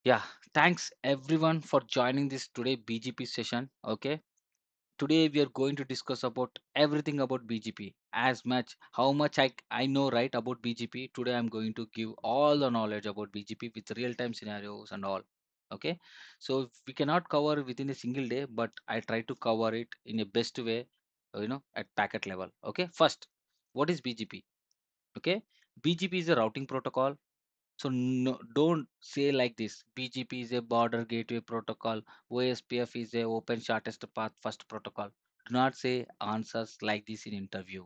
Yeah, thanks everyone for joining this today BGP session. Okay, today we are going to discuss about everything about BGP. As much how much I know right about BGP. Today I'm going to give all the knowledge about BGP with real time scenarios and all. Okay, so we cannot cover within a single day, but I try to cover it in a best way. At packet level. Okay, first, what is BGP? Okay, BGP is a routing protocol, so no, don't say like this. BGP is a border gateway protocol. OSPF is a open shortest path first protocol. Do not say answers like this in interview.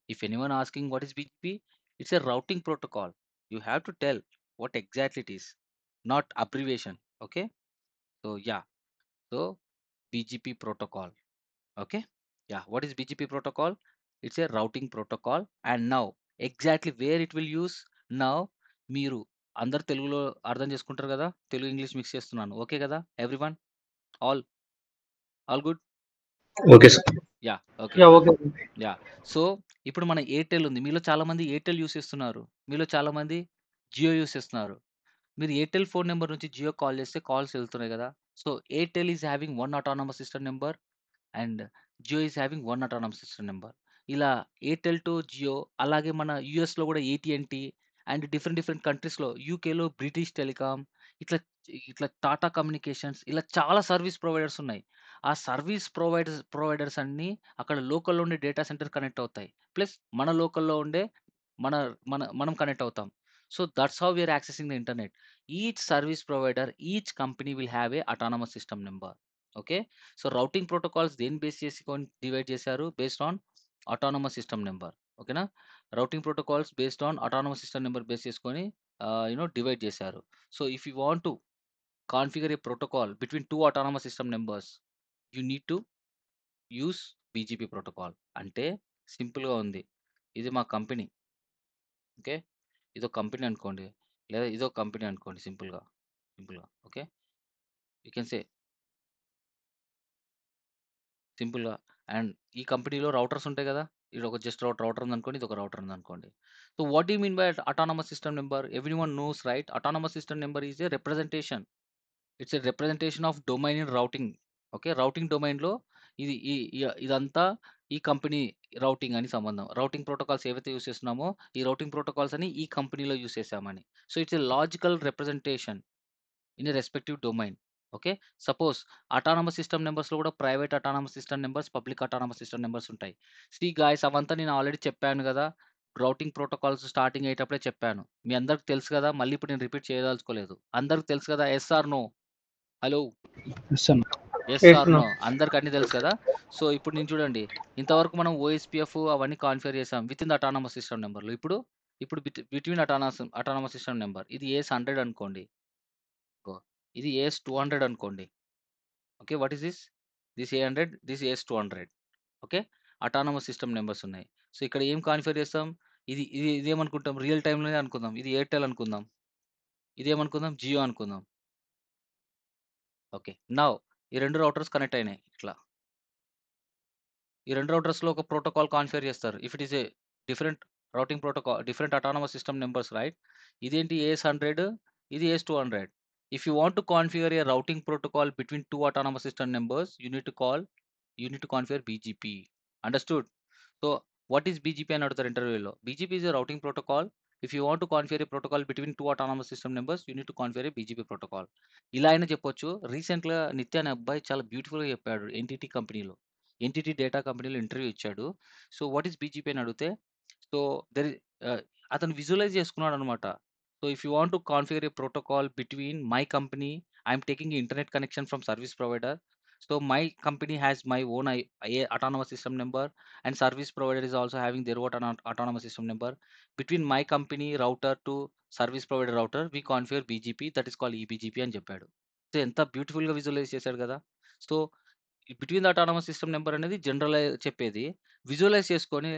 If anyone asking what is BGP, it's a routing protocol. You have to tell what exactly it is, not abbreviation. Okay. So yeah. So BGP protocol. Okay. Yeah. What is BGP protocol? It's a routing protocol. And now exactly where it will use now మీరు అందరు తెలుగులో అర్థం చేసుకుంటారు కదా, Telugu English mix చేస్తున్నాను, okay కదా everyone? All all good. Okay, sir. Yeah, okay. Yeah, okay. Yeah. So ఇప్పుడు మన ఎయిర్టెల్ ఉంది, మీలో చాలా మంది ఎయిర్టెల్ యూస్ చేస్తున్నారు, మీలో చాలా మంది జియో యూస్ చేస్తున్నారు. మీరు ఎయిర్టెల్ ఫోన్ నెంబర్ నుంచి జియో కాల్ చేస్తే కాల్స్ వెళ్తున్నాయి కదా. So Airtel is having one autonomous system number and Jio is having one autonomous system number. ఇలా ఎయిర్టెల్ టు జియో, అలాగే మన యూఎస్లో కూడా ఏటీఎన్టీ అండ్ డిఫరెంట్ డిఫరెంట్ కంట్రీస్లో, యూకేలో బ్రిటిష్ టెలికామ్, ఇట్లా ఇట్లా టాటా కమ్యూనికేషన్స్, ఇలా చాలా సర్వీస్ ప్రొవైడర్స్ ఉన్నాయి. ఆ సర్వీస్ ప్రొవైడర్స్ అన్నీ అక్కడ లోకల్లో ఉండే డేటా సెంటర్ కనెక్ట్ అవుతాయి, ప్లస్ మన లోకల్లో ఉండే మన మనం కనెక్ట్ అవుతాం. So that's how we are accessing the internet. Each service provider, each company will have a autonomous system number. Okay. So routing protocols దేని బేస్ చేసుకొని డివైడ్ చేశారు? Based on autonomous system number. ఓకేనా? Routing protocols based on autonomous system number base చేసుకొని divide చేశారు. So if you want to configure a protocol between two autonomous system numbers, you need to use BGP protocol. అంటే సింపుల్గా ఉంది. ఇది మా company. Okay. ఇదో company అనుకోండి, లేదా ఇదో కంపెనీ అనుకోండి. సింపుల్గా సింపుల్గా ఓకే. యూ కెన్ సే సింపుల్‌గా. అండ్ ఈ కంపెనీలో రౌటర్స్ ఉంటాయి గదా. ఇదొక జస్ట్ రౌటర్ ఉందనుకోండి, ఇదొక రౌటర్ ఉందనుకోండి. So what do you mean by autonomous system number? Everyone knows right? Autonomous system number is a representation. It's a representation of domain in routing. Okay. Routing డొమైన్‌లో ఇది ఈ ఈ ఇదంతా ఈ కంపెనీ రౌటింగ్ అని సంబంధం. రౌటింగ్ ప్రోటోకాల్స్ ఏవైతే use చేస్తున్నామో, ఈ రౌటింగ్ ప్రోటోకాల్స్ అని ఈ కంపెనీలో యూజ్ చేశామని. So it's a logical representation in a respective domain. Okay. Suppose autonomous system నంబర్స్‌లో కూడా private autonomous system numbers, public autonomous system numbers ఉంటాయి. సీ గాయ్స్, అవంతా నేను ఆల్రెడీ చెప్పాను గదా. రౌటింగ్ ప్రోటోకాల్స్ స్టార్టింగ్ అయ్యేటప్పుడే చెప్పాను. మీ అందరికి తెలుసు గదా. మళ్ళీ ఇప్పుడు నేను రిపీట్ చేయదలుచుకోలేదు. అందరికి తెలుసు గదా. Yes or no? Hello. Yes, sir. Yes Yes, or no. No? అందరికి అన్నీ తెలుసు కదా. సో ఇప్పుడు నేను చూడండి, ఇంతవరకు మనం ఓఎస్పీఎఫ్ అవన్నీ కాన్ఫిగర్ చేసాం వితిన్ ద అటానమస్ సిస్టమ్ నంబర్‌లో. ఇప్పుడు బిట్వీన్ అటానమస్ సిస్టమ్ నంబర్, ఇది ఏఎస్ 100 అనుకోండి. గో. ఇది ఏఎస్ 200 అనుకోండి. Okay. What is this? This A100, this AS200. Okay. Autonomous system numbers ఉన్నాయి. సో ఇక్కడ ఏం కాన్ఫిగర్ చేస్తాం? ఇదేమనుకుంటాం? రియల్ టైమ్‌లోనే అనుకుందాం. ఇది ఎయిర్టెల్ అనుకుందాం. ఇదేమనుకుందాం? జియో అనుకుందాం. ఓకే. నౌ ఈ 2 రౌటర్స్ కనెక్ట్ అయినాయి ఇట్లా. ఈ 2 రౌటర్స్‌లో ఒక ప్రోటోకాల్ కాన్ఫిగర్ చేస్తారు. If it is a different routing protocol, different autonomous system numbers right? ఇదేంటి AS100, ఇది AS200. If you want to configure a routing protocol between 2 autonomous system numbers, you need to configure BGP. Understood? So what is BGP అని అడుగుతారు ఇంటర్వ్యూలో. BGP is a routing protocol. If you want to configure a protocol between 2 autonomous system numbers, you need to configure A BGP protocol. ఇలా అయినా చెప్పొచ్చు. రీసెంట్‌గా నిత్య అనే అబ్బాయి చాలా బ్యూటిఫుల్‌గా చెప్పాడు ఎన్‌టిటి కంపెనీలో. ఎన్‌టిటి డేటా కంపెనీలో ఇంటర్వ్యూ ఇచ్చాడు. సో వాట్ ఈస్ BGP అని అడిగితే, సో దెర్ ఇ ఆహ్, అతను విజువలైజ్ చేసుకున్నాడనమాట. So if you want to configure a protocol between my company, I am taking internet connection from service provider. So my company has my own autonomous system number, and service provider is also having their own autonomous system number. Between my company router to service provider router, we configure BGP, that is called eBGP అని చెప్పాడు. So ఎంత బ్యూటిఫుల్‌గా visualise చేశాడు కదా. So between the autonomous system number అనేది చెప్పేది. Visualise చేసుకొని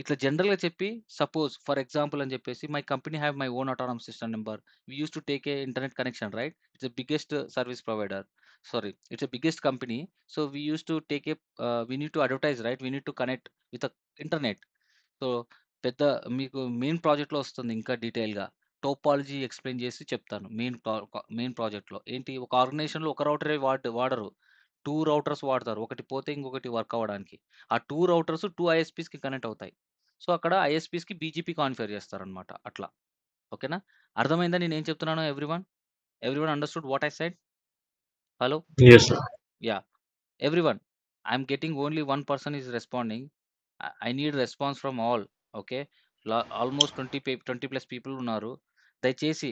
ఇట్లా జనరల్‌గా చెప్పి, సపోజ్ ఫర్ ఎగ్జాంపుల్ అని చెప్పేసి, my company have my own autonomous system number. We used to take a internet connection right? It's the biggest service provider. Sorry, it's the biggest company. So we used to take a we need to advertise right? We need to connect with internet. So పెద్ద మీకు main ప్రాజెక్ట్‌లో వస్తుంది ఇంకా డీటెయిల్‌గా. Topology explain చేసి చెప్తాను main ప్రాజెక్ట్లో. ఏంటి, ఒక ఆర్గనైజేషన్లో ఒక రౌటరే వాడరు, 2 రౌటర్స్ వాడతారు. ఒకటి పోతే ఇంకొకటి వర్క్ అవ్వడానికి. ఆ 2 రౌటర్స్ 2 ఐఎస్పీస్కి కనెక్ట్ అవుతాయి. సో అక్కడ ఐఎస్పీస్కి బీజీపీ కాన్ఫిగర్ చేస్తారనమాట. అట్లా ఓకేనా? అర్థమైందా నేను ఏం చెప్తున్నానో? Everyone understood what I said? Hello? Yes, sir. Yeah, everyone. I'm getting only 1 person is responding. I need response from all. Okay, almost 20+ people ఉన్నారు. దయచేసి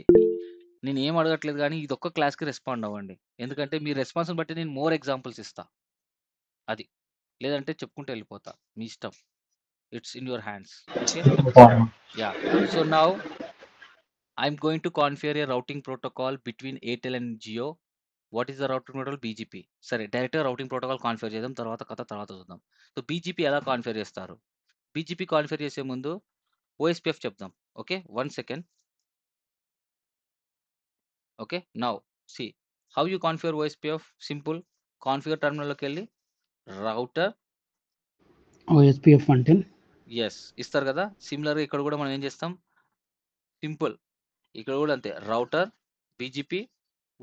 నేను ఏం అడగట్లేదు కానీ ఇదొక్క క్లాస్కి రెస్పాండ్ అవ్వండి. ఎందుకంటే మీ రెస్పాన్స్ని బట్టి నేను మోర్ ఎగ్జాంపుల్స్ ఇస్తా. అది లేదంటే చెప్పుకుంటూ వెళ్ళిపోతా, మీ ఇష్టం. It's in your hands. Okay, yeah. So now I'm going to configure a routing protocol between Airtel and Jio. What is the routing protocol? BGP. సరే, డైరెక్ట్గా రౌటింగ్ ప్రోటోకాల్ కాన్ఫిగర్ చేద్దాం, తర్వాత చూద్దాం. సో బీజీపీ ఎలా కాన్ఫిగర్ చేస్తారు? బీజీపీ కాన్ఫిగర్ చేసే ముందు OSPF చెప్దాం. Okay, 1 second. Okay, now see how you configure OSPF. Simple, configure టర్మినల్లోకి వెళ్ళి రౌటర్ OSPF 110. ఎస్ ఇస్తారు కదా. సిమిలర్గా ఇక్కడ కూడా మనం ఏం చేస్తాం? సింపుల్, ఇక్కడ కూడా అంతే. Router BGP.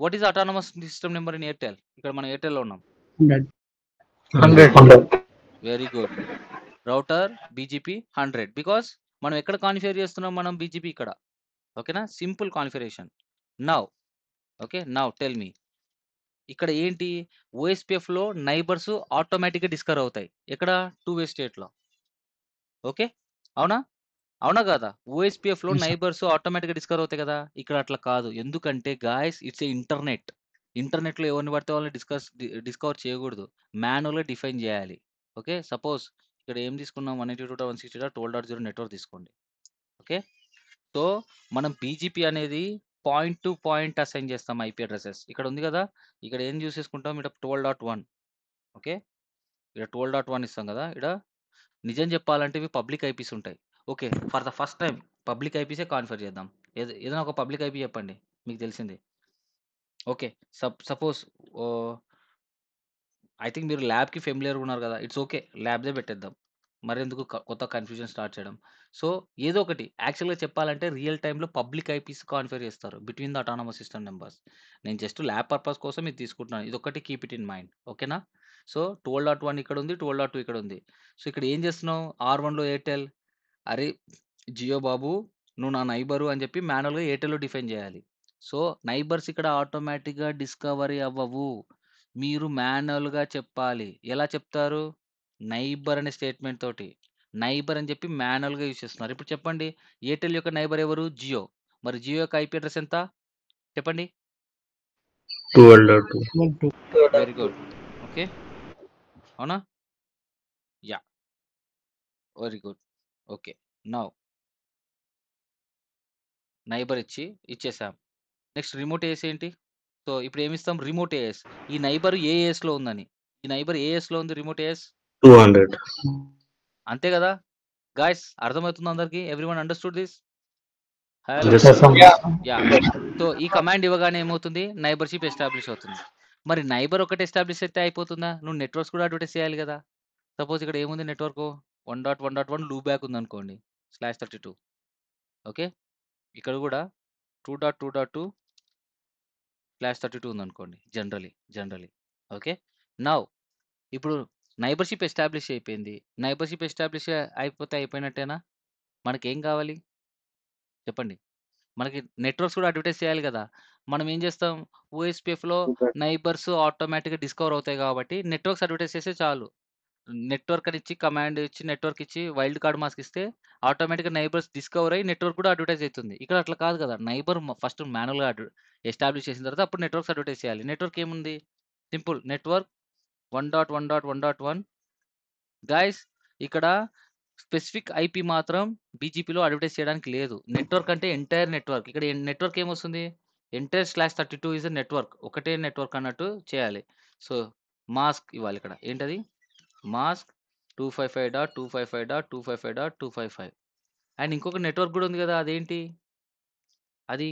What is autonomous system number in Airtel? ఇక్కడ మనం ఎయిర్టెల్లో ఉన్నాం. 100. 100. Very good. Router BGP 100, because మనం ఎక్కడ కాన్ఫిగర్ చేస్తున్నాం? మనం బీజీపీ ఇక్కడ. ఓకేనా? Simple configuration. Now okay, now tell me, ఇక్కడ ఏంటి? ఓఎస్పీఎఫ్లో నైబర్స్ ఆటోమేటిక్గా డిస్కవర్ అవుతాయి. ఎక్కడ? 2-వే స్టేట్లో. ఓకే, అవునా? అవునా కాదా? ఓఎస్పీఎఫ్లో Yes, sir. నైబర్స్ ఆటోమేటిక్గా డిస్కవర్ అవుతాయి కదా. ఇక్కడ అట్లా కాదు. ఎందుకంటే గాయస్, ఇట్స్ ఏ ఇంటర్నెట్. ఇంటర్నెట్లో ఎవరిని పడితే వాళ్ళని డిస్కవర్ చేయకూడదు, మాన్యువల్గా డిఫైన్ చేయాలి. ఓకే, సపోజ్ ఇక్కడ ఏం తీసుకున్నాం? 192.168.12.0 నెట్వర్క్ తీసుకోండి. ఓకే, సో మనం బీజీపీ అనేది పాయింట్ టు పాయింట్ అసైన్ చేస్తాం ఐపీ అడ్రసెస్. ఇక్కడ ఉంది కదా, ఇక్కడ ఏం యూస్ చేసుకుంటాం? ఇక్కడ 12.1. ఓకే, ఇక్కడ 12.1 ఇస్తాం కదా. ఇక్కడ నిజం చెప్పాలంటే ఇవి పబ్లిక్ ఐపీస్ ఉంటాయి. Okay, for the first time public ఐపీసే కాన్ఫిగర్ చేద్దాం. ఏదైనా ఒక పబ్లిక్ ఐపీ చెప్పండి మీకు తెలిసింది. ఓకే, సపోజ్ ఐ థింక్ మీరు ల్యాబ్కి ఫెమిలియర్ ఉన్నారు కదా. ఇట్స్ ఓకే, ల్యాబ్దే పెట్టేద్దాం. మరెందుకు కొత్త కన్ఫ్యూజన్ స్టార్ట్ చేయడం? సో ఏదో ఒకటి యాక్చువల్గా చెప్పాలంటే రియల్ టైంలో పబ్లిక్ ఐపీస్ కాన్ఫిగర్ చేస్తారు between the autonomous system numbers. నేను జస్ట్ ల్యాబ్ పర్పస్ కోసం ఇది తీసుకుంటున్నాను. ఇది ఒకటి కీప్ ఇట్ ఇన్ మైండ్. ఓకేనా? సో 12.1 ఇక్కడ ఉంది, 12.2 ఇక్కడ ఉంది. సో ఇక్కడ ఏం చేస్తున్నావు? R1లో ఎయిర్టెల్, అరే జియో బాబు నువ్వు నా నైబరు అని చెప్పి మాన్యువల్గా ఎయిర్టెల్లో డిఫైన్ చేయాలి. సో నైబర్స్ ఇక్కడ ఆటోమేటిక్గా డిస్కవరీ అవ్వవు, మీరు మాన్యువల్గా చెప్పాలి. ఎలా చెప్తారు? నైబర్ అనే స్టేట్మెంట్ తోటి. నైబర్ అని చెప్పి మాన్యువల్గా యూజ్ చేస్తున్నారు. ఇప్పుడు చెప్పండి, ఎయిర్టెల్ యొక్క నైబర్ ఎవరు? జియో. మరి జియో యొక్క ఐపీ అడ్రస్ ఎంత చెప్పండి? 12.2. 12 వెరీ గుడ్. ఓకే, అవునా? Yeah, very good. Okay, now neighbour ఇచ్చేసాం. నెక్స్ట్ రిమోట్ ఏఎస్ ఏంటి? సో ఇప్పుడు ఏమిస్తాం? Remote AS. ఈ నైబర్ ఏ ఏఎస్లో ఉందని. ఈ నైబర్ ఏ ఏఎస్లో ఉంది? Remote AS 200. అంతే కదా. గాయస్ అర్థమవుతుంది అందరికి? Everyone understood this? Hello? Yes, sir. Yeah. So ఈ కమాండ్ ఇవ్వగానే ఏమవుతుంది? నైబర్షిప్ ఎస్టాబ్లిష్ అవుతుంది. మరి నైబర్ ఒకటి ఎస్టాబ్లిష్ అయితే అయిపోతుందా? నువ్వు నెట్వర్క్స్ కూడా అడ్వర్టైజ్ చేయాలి కదా. సపోజ్ ఇక్కడ ఏముంది? నెట్వర్క్ 1.1.1 లూప్ బ్యాక్ ఉంది అనుకోండి, /32. ఓకే, ఇక్కడ కూడా 2.2.2/32 ఉందనుకోండి. Generally okay. నౌ ఇప్పుడు నైబర్షిప్ ఎస్టాబ్లిష్ అయిపోయింది. నైబర్షిప్ ఎస్టాబ్లిష్ అయిపోయినట్టేనా? మనకేం కావాలి చెప్పండి? మనకి నెట్వర్క్స్ కూడా అడ్వర్టైజ్ చేయాలి కదా. మనం ఏం చేస్తాం? ఓఎస్పీఎఫ్లో నైబర్స్ ఆటోమేటిక్గా డిస్కవర్ అవుతాయి కాబట్టి నెట్వర్క్స్ అడ్వర్టైజ్ చేస్తే చాలు. నెట్వర్క్ అని ఇచ్చి కమాండ్ ఇచ్చి నెట్వర్క్ ఇచ్చి వైల్డ్ కార్డ్ మాస్క్ ఇస్తే ఆటోమేటిక్గా నైబర్స్ డిస్కవర్ అయ్యి నెట్వర్క్ కూడా అడ్వర్టైజ్ అవుతుంది. ఇక్కడ అట్లా కాదు కదా. నైబర్ ఫస్ట్ మాన్యువల్గా ఎస్టాబ్లిష్ చేసిన తర్వాత అప్పుడు నెట్వర్క్స్ అడ్వర్టైజ్ చేయాలి. నెట్వర్క్ ఏముంది? Simple, network 1.1.1.1. గైస్ ఇక్కడ స్పెసిఫిక్ ఐపీ మాత్రం బీజీపీలో అడ్వర్టైజ్ చేయడానికి లేదు. నెట్వర్క్ అంటే ఎంటైర్ నెట్వర్క్. ఇక్కడ నెట్వర్క్ ఏమొస్తుంది? Entire /32 is network. ఒకటే నెట్వర్క్ అన్నట్టు చేయాలి. సో మాస్క్ ఇవ్వాలి. ఇక్కడ ఏంటది? మాస్క్ 255.255.255.255. అండ్ ఇంకొక నెట్వర్క్ కూడా ఉంది కదా, అదేంటి? అది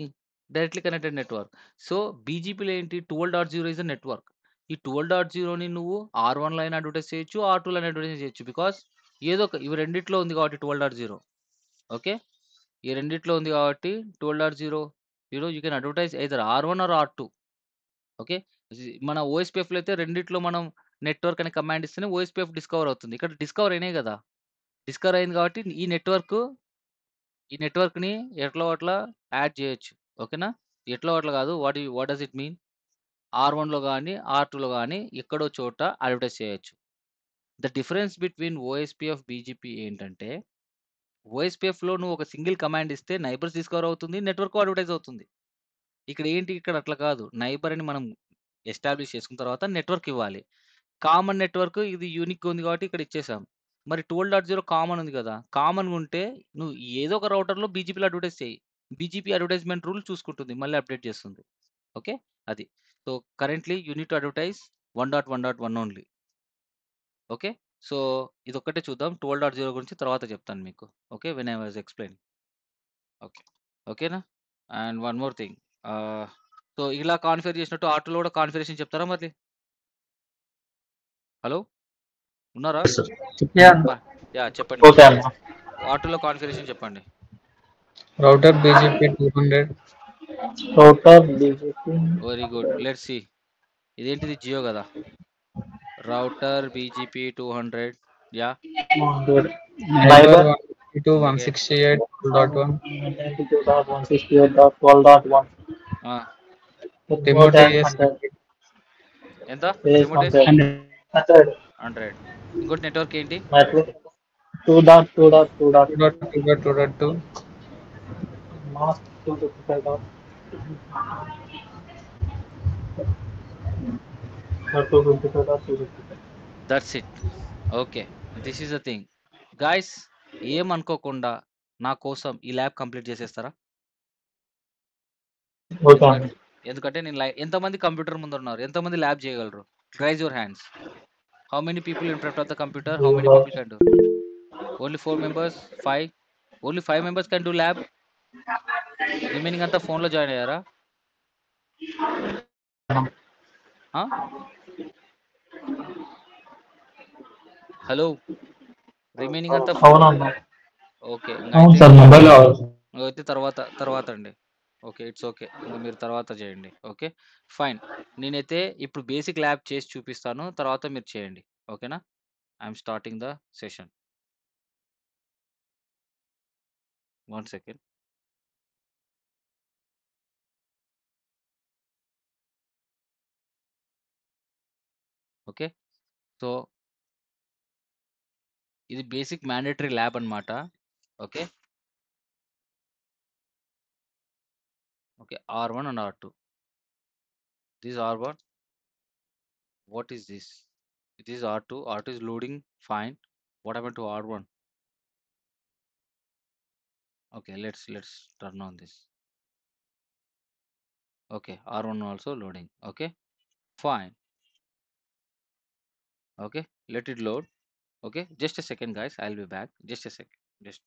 డైరెక్ట్లీ కనెక్టెడ్ నెట్వర్క్. సో బీజీపీలో ఏంటి? 12.0 ఇస్ నెట్వర్క్. ఈ 12.0ని నువ్వు R1లో అయినా అడ్వర్టైజ్ చేయొచ్చు, R2లో అయినా అడ్వర్టైజ్ చేయొచ్చు. బికాస్ ఏదో ఒక ఇవి రెండిట్లో ఉంది కాబట్టి 12.0. ఓకే, ఈ రెండిట్లో ఉంది కాబట్టి 12.0 you can advertise either R1 or R2. Okay. మన ఓఎస్పీఎఫ్‌లో అయితే రెండిట్లో మనం నెట్వర్క్ అనే కమాండ్ ఇస్తేనే ఓఎస్పీఎఫ్ డిస్కవర్ అవుతుంది. ఇక్కడ డిస్కవర్ అయినాయి గదా! డిస్కవర్ అయింది కాబట్టి ఈ నెట్వర్క్‌ని ఎట్లో అట్లా యాడ్ చేయొచ్చు. ఓకేనా? ఎట్లో అట్లా కాదు. What does it mean? R1లో గాని, R2లో గాని ఎక్కడో చోట అడ్వర్టైజ్ చేయొచ్చు. The difference between OSPF, BGP ఏంటంటే ఓఎస్పీఎఫ్‌లో నువ్వు ఒక సింగిల్ కమాండ్ ఇస్తే నైబర్స్ డిస్కవర్ అవుతుంది. నెట్వర్క్ అడ్వర్టైజ్ అవుతుంది. ఇక్కడ అట్లా కాదు. నైబర్ అని మనం ఎస్టాబ్లిష్ చేసుకున్న తర్వాత నెట్వర్క్ ఇవ్వాలి. కామన్ నెట్వర్క్ ఇది యూనిక్‌గా ఉంది కాబట్టి ఇక్కడ ఇచ్చేసాం. మరి 12.0 కామన్ ఉంది కదా! కామన్‌గా ఉంటే నువ్వు ఏదో ఒక రౌటర్‌లో బీజీపీలో అడ్వర్టైజ్ చెయ్యి. బీజీపీ అడ్వర్టైజ్‌మెంట్ రూల్ చూసుకుంటుంది. మళ్ళీ అప్డేట్ చేస్తుంది. ఓకే. అది. So, currently you need to advertise 1.1.1 only. Okay. So, ఇదొక్కటే చూద్దాం. 12.0 గురించి తర్వాత చెప్తాను మీకు. Okay. When I was explaining. Okay. ఓకేనా? And one more thing. So, ఇలా కాన్ఫిగర్ చేసినట్టు R2లో కూడా కాన్ఫిగరేషన్ చెప్తారా మరి? హలో! ఉన్నారా? Yes, sir. చెప్పండి Okay, మరి. Anna. R2లో కాన్ఫిగరేషన్ చెప్పండి. Router BGP 200. Router BGP. Very good. Let's see. ఇదేంటిది జియో కదా! Router BGP 200 yeah! 100. Neighbor Neighbor 192.168.1. 192.168.12.1. ఆ! Remote Remote AS 100. ఎంత? Base రిమోట్ ఏస్ 100. 100. 100. ఇంకోటి నెట్వర్క్ ఏంటి? Network 2.2.2.2. 2.2.2.2. Mask 255. 255. That's it. Okay. This is the thing. Guys ఏమనుకోకుండా నా కోసం ఈ ల్యాబ్ కంప్లీట్ చేసేస్తారా? Okay, Anna. ఎందుకంటే నేను ఎంతమంది కంప్యూటర్ ముందున్నారు? ఎంతమంది ల్యాబ్ చేయగలరు? Rise your hands. How many people in front of the computer? How many people can do? Only 4 members? 5? Only 5 members can do lab? Remaining అంతా ఫోన్‌లో జాయిన్ అయ్యారా? ఆ? హలో! రిమైనింగ్ అంతా అవునన్నా. ఓకే. అవును సార్, మొబైల్ అయితే తర్వాత అండి. ఓకే. It's okay. ఇంక మీరు తర్వాత చేయండి. ఓకే. ఫైన్. నేనైతే ఇప్పుడు బేసిక్ ల్యాబ్ చేసి చూపిస్తాను. తర్వాత మీరు చేయండి. ఓకేనా? I'm starting the session. 1 second. Okay. So, ఇది బేసిక్ మ్యాండేటరీ ల్యాబ్ అన్నమాట. Okay. Okay. R1 and R2. This is R1. What is this? It is R2. R2 is loading. Fine. What happened to R1? Okay, let's turn on this. Okay, R1 also loading. Okay, fine. Okay, let it load. Okay, just a second, guys. I'll be back. Just a second. Just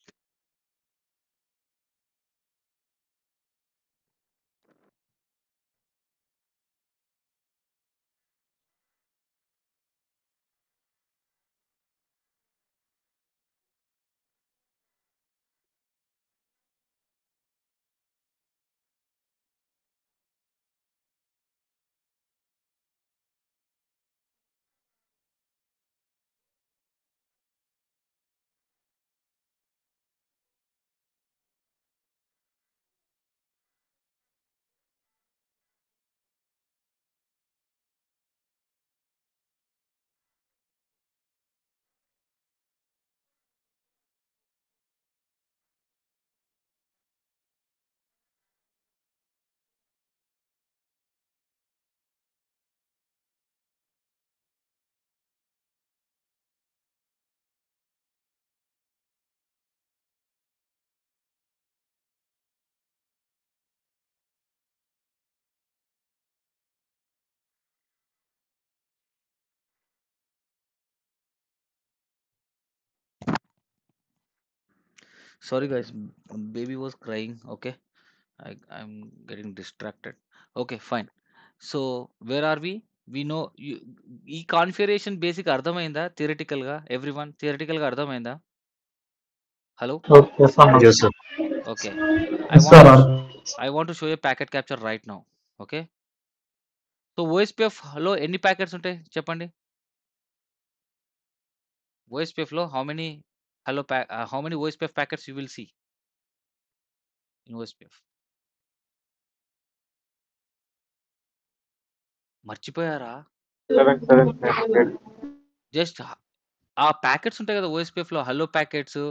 sorry, guys. Baby was crying. Okay, I'm getting distracted. Okay, fine. So where are we? We know ఈ configuration basic అర్థమైందా? Theoretical గా everyone theoretical గా అర్థమైందా? Hello! Yes, Anna. Yes, sir. Okay. Yes, sir. I want to show you packet capture right now. Okay. So OSPF లో ఎన్ని packets ఉంటాయి చెప్పండి. OSPF లో how many OSPF packets you will see in OSPF? మర్చిపోయారా? Just ఆ packets ఉంటాయి కదా OSPF లో hello packets,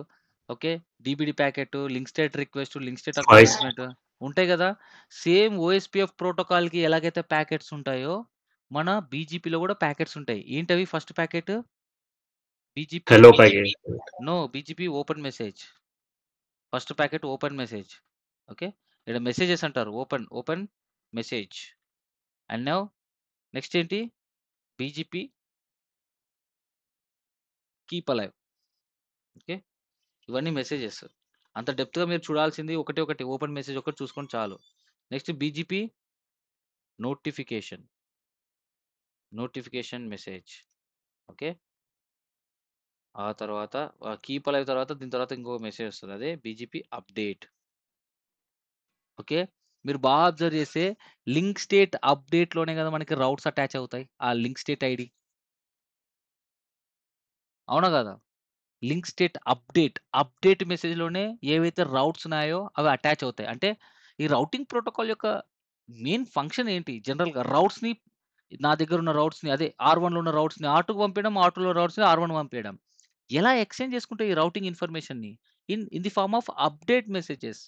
okay, DBD packet, link state request, link state acknowledgement ఉంటాయి కదా. సేమ్ OSPF ప్రోటోకాల్‌కి ఎలాగైతే ప్యాకెట్స్ ఉంటాయో మన BGPలో కూడా ప్యాకెట్స్ ఉంటాయి. ఏంటవి? First packet BGP hello package. BGP open message. First packet open message. Okay. ఇక్కడ మెసేజెస్ అంటారు. Open message. And now next ఏంటి? BGP keep alive. ఓకే. ఇవన్నీ మెసేజెస్. అంత డెప్త్‌గా మీరు చూడాల్సింది ఒకటి ఓపెన్ మెసేజ్ ఒకటి చూసుకొని చాలు. Next BGP notification message. Okay. ఆ తర్వాత కీప్ అలైవ్ తర్వాత దీని తర్వాత ఇంకో మెసేజ్ వస్తది. అదే BGP అప్డేట్. ఓకే. మీరు బాగా అబ్జర్వ్ చేస్తే లింక్ స్టేట్ అప్డేట్‌లోనే కదా మనకి రౌట్స్ అటాచ్ అవుతాయి. ఆ లింక్ స్టేట్ ఐడీ. అవునా కాదా? లింక్ స్టేట్ అప్డేట్ మెసేజ్‌లోనే ఏవైతే రౌట్స్ ఉన్నాయో అవి అటాచ్ అవుతాయి. అంటే ఈ రౌటింగ్ ప్రోటోకాల్ యొక్క మెయిన్ ఫంక్షన్ ఏంటి? జనరల్‌గా రౌట్స్‌ని నా దగ్గర ఉన్న రౌట్స్‌ని అదే R1లో ఉన్న రౌట్స్‌ని R2కి పంపియడం, R2లో రౌట్స్‌ని R1 పంపియడం. ఎలా ఎక్స్‌చేంజ్ చేసుకుంటాయి ఈ రౌటింగ్ ఇన్ఫర్మేషన్‌ని? In the form of update messages.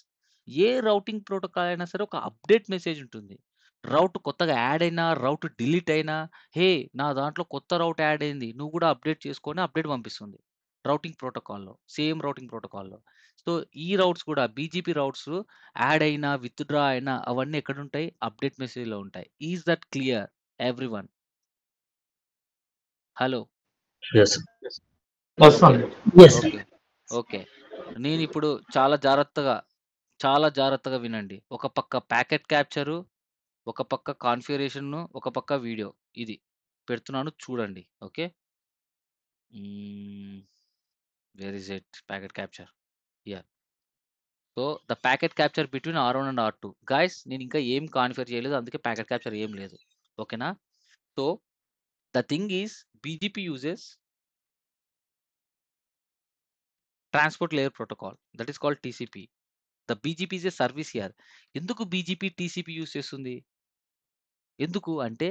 ఏ రౌటింగ్ ప్రోటోకాల్ అయినా సరే ఒక అప్డేట్ మెసేజ్ ఉంటుంది. రౌట్ కొత్తగా యాడ్ అయినా, రౌట్ డిలీట్ అయినా, "హే! నా దాంట్లో కొత్త రౌట్ యాడ్ అయింది. నువ్వు కూడా అప్డేట్ చేసుకో" అని అప్డేట్ పంపిస్తుంది. రౌటింగ్ ప్రోటోకాల్‌లో. సేమ్ రౌటింగ్ ప్రోటోకాల్‌లో. సో, ఈ రౌట్స్ కూడా BGP రౌట్స్ యాడ్ అయినా, విత్‌డ్రా అయినా అవన్నీ ఎక్కడుంటాయి? అప్డేట్ మెసేజ్‌లో ఉంటాయి. Is that clear everyone? Hello. Yes. Yes, sir. Yes. Okay. Okay. నేనిప్పుడు చాలా జాగ్రత్తగా వినండి. ఒక పక్క ప్యాకెట్ క్యాప్చరు, ఒక పక్క కాన్ఫిగరేషను, ఒక పక్క వీడియో. ఇది పెడుతున్నాను చూడండి. Okay. Wear is it? Packet capture. Here. So, the packet capture between R1 and R2. Guys నేనింకా ఏం కాన్ఫిగర్ చేయలేదు. అందుకే ప్యాకెట్ క్యాప్చర్ ఏం లేదు. ఓకేనా? So, the thing is BGP uses transport layer protocol. That is called TCP. The BGP is a service here. ఎందుకు BGP TCP use చేస్తుంది? ఎందుకు అంటే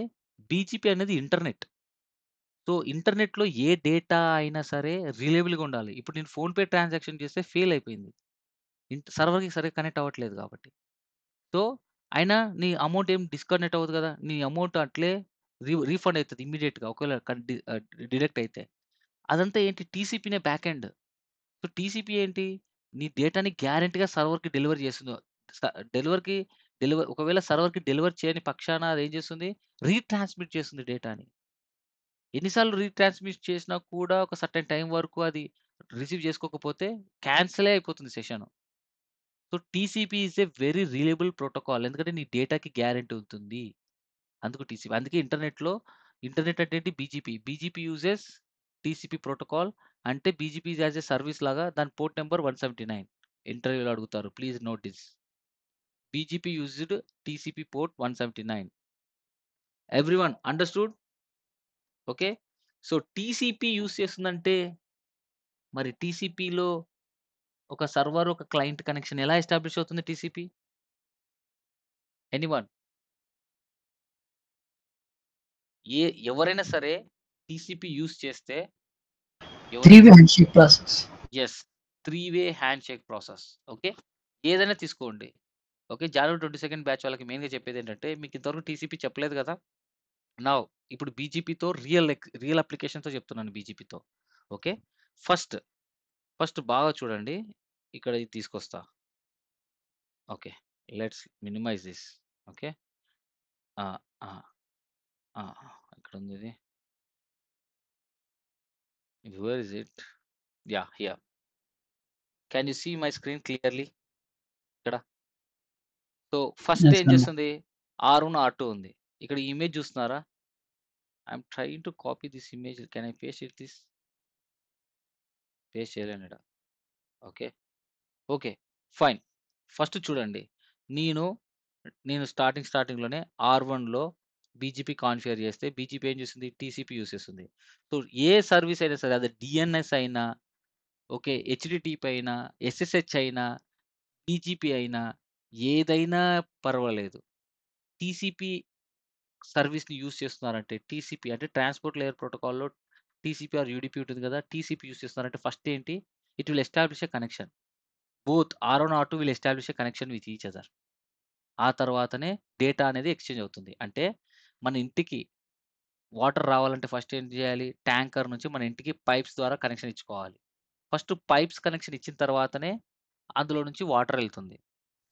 BGP అనేది ఇంటర్నెట్. సో, ఇంటర్నెట్‌లో ఏ డేటా అయినా సరే రిలయబుల్‌గా ఉండాలి. ఇప్పుడు నేను ఫోన్‌పే ట్రాన్సాక్షన్ చేస్తే ఫెయిల్ అయిపోయింది. సర్వర్‌కి సరిగ్గా కనెక్ట్ అవ్వట్లేదు కాబట్టి. సో, అయినా నీ అమౌంట్ ఏం డిస్కనెక్ట్ అవ్వదు కదా! నీ అమౌంట్ అట్లే రీఫండ్ అయితది ఇమ్మీడియేట్‌గా ఒకవేళ డిడక్ట్ అయితే. అదంతా ఏంటి? TCPనే బ్యాక్ ఎండ్. సో, TCP ఏంటి? నీ డేటాని గ్యారంటీగా సర్వర్‌కి డెలివర్ చేస్తుంది. స డెలివర్‌కి ఒకవేళ సర్వర్‌కి డెలివర్ చేయని పక్షాన అదేం చేస్తుంది? రీట్రాన్స్‌మిట్ చేస్తుంది డేటాని. ఎన్ని సార్లు రీట్రాన్స్‌మిట్ చేసినా కూడా ఒక సర్టెన్ టైమ్ వరకు అది రిసీవ్ చేసుకోకపోతే క్యాన్సిలే అయిపోతుంది session. So, TCP is a very reliable protocol. ఎందుకంటే నీ డేటాకి గ్యారంటీ ఉంటుంది. అందుకు TCP. అందుకే ఇంటర్నెట్ అంటే ఏంటి? BGP uses TCP protocol. అంటే BGP is as a service లాగా దాని పోర్ట్ నంబర్ 179. ఇంటర్వ్యూలో అడుగుతారు. Please note this. BGP used TCP port 179. Everyone understood? Okay. So, TCP use చేస్తుందంటే మరి TCPలో ఒక సర్వర్, ఒక క్లయింట్ కనెక్షన్ ఎలా ఎస్టాబ్లిష్ అవుతుంది TCP? ఎనీవన్? ఎవరైనా సరే TCP యూజ్ చేస్తే Three-way handshake process. Yes. 3 way handshake process. Okay. ఏదైనా తీసుకోండి. ఓకే. జనవరి 22 బ్యాచ్ వాళ్ళకి మెయిన్‌గా చెప్పేదేంటంటే మీకు ఇంతవరకు TCP చెప్పలేదు కదా! నౌ ఇప్పుడు BGPతో రియల్ అప్లికేషన్‌తో చెప్తున్నాను BGPతో. ఓకే. ఫస్ట్ బాగా చూడండి. ఇక్కడ ఇది తీసుకొస్తా. Okay. Let's minimize this. Okay. ఆ! ఆ! ఆ! ఎక్కడుందిది? Where is it? Yeah! Here. Can you see my screen clearly? ఇక్కడ. సో, ఫస్ట్ Yes, ఏం Anna. చేస్తుంది? R1, R2 ఉంది. ఇక్కడ ఈ ఇమేజ్ చూస్తున్నారా? I'm trying to copy this image. Can I paste it this? Paste చేయలేను ఈడ. ఓకే. ఓకే. ఫైన్. ఫస్ట్ చూడండి. నేను స్టార్టింగ్‌లోనే R1లో బీజీపీ కాన్ఫిగర్ చేస్తే బీజీపీ ఏం చేస్తుంది? టీసీపీ యూజ్ చేస్తుంది. సో, ఏ సర్వీస్ అయినా సరే అది డీఎన్ఎస్ అయినా, ఓకే, హెచ్‌డిటిపి అయినా, ఎస్ఎస్హెచ్ అయినా, బీజీపీ అయినా ఏదైనా పర్వాలేదు. టీసీపీ సర్వీస్‌ని యూజ్ చేస్తున్నారంటే టీసీపీ అంటే ట్రాన్స్‌పోర్ట్ లేయర్ ప్రోటోకాల్‌లో టీసీపీ ఆర్ యూడీపీ ఉంటుంది కదా! టీసీపీ యూజ్ చేస్తున్నారంటే ఫస్ట్ ఏంటి? It will establish a connection. Both R1, R2 will establish a connection with each other. ఆ తర్వాతనే డేటా అనేది ఎక్స్‌చేంజ్ అవుతుంది. అంటే మన ఇంటికి వాటర్ రావాలంటే ఫస్ట్ ఏం చేయాలి? ట్యాంకర్ నుంచి మన ఇంటికి పైప్స్ ద్వారా కనెక్షన్ ఇచ్చుకోవాలి. ఫస్ట్ పైప్స్ కనెక్షన్ ఇచ్చిన తర్వాతనే అందులో నుంచి వాటర్ ఎళ్తుంది.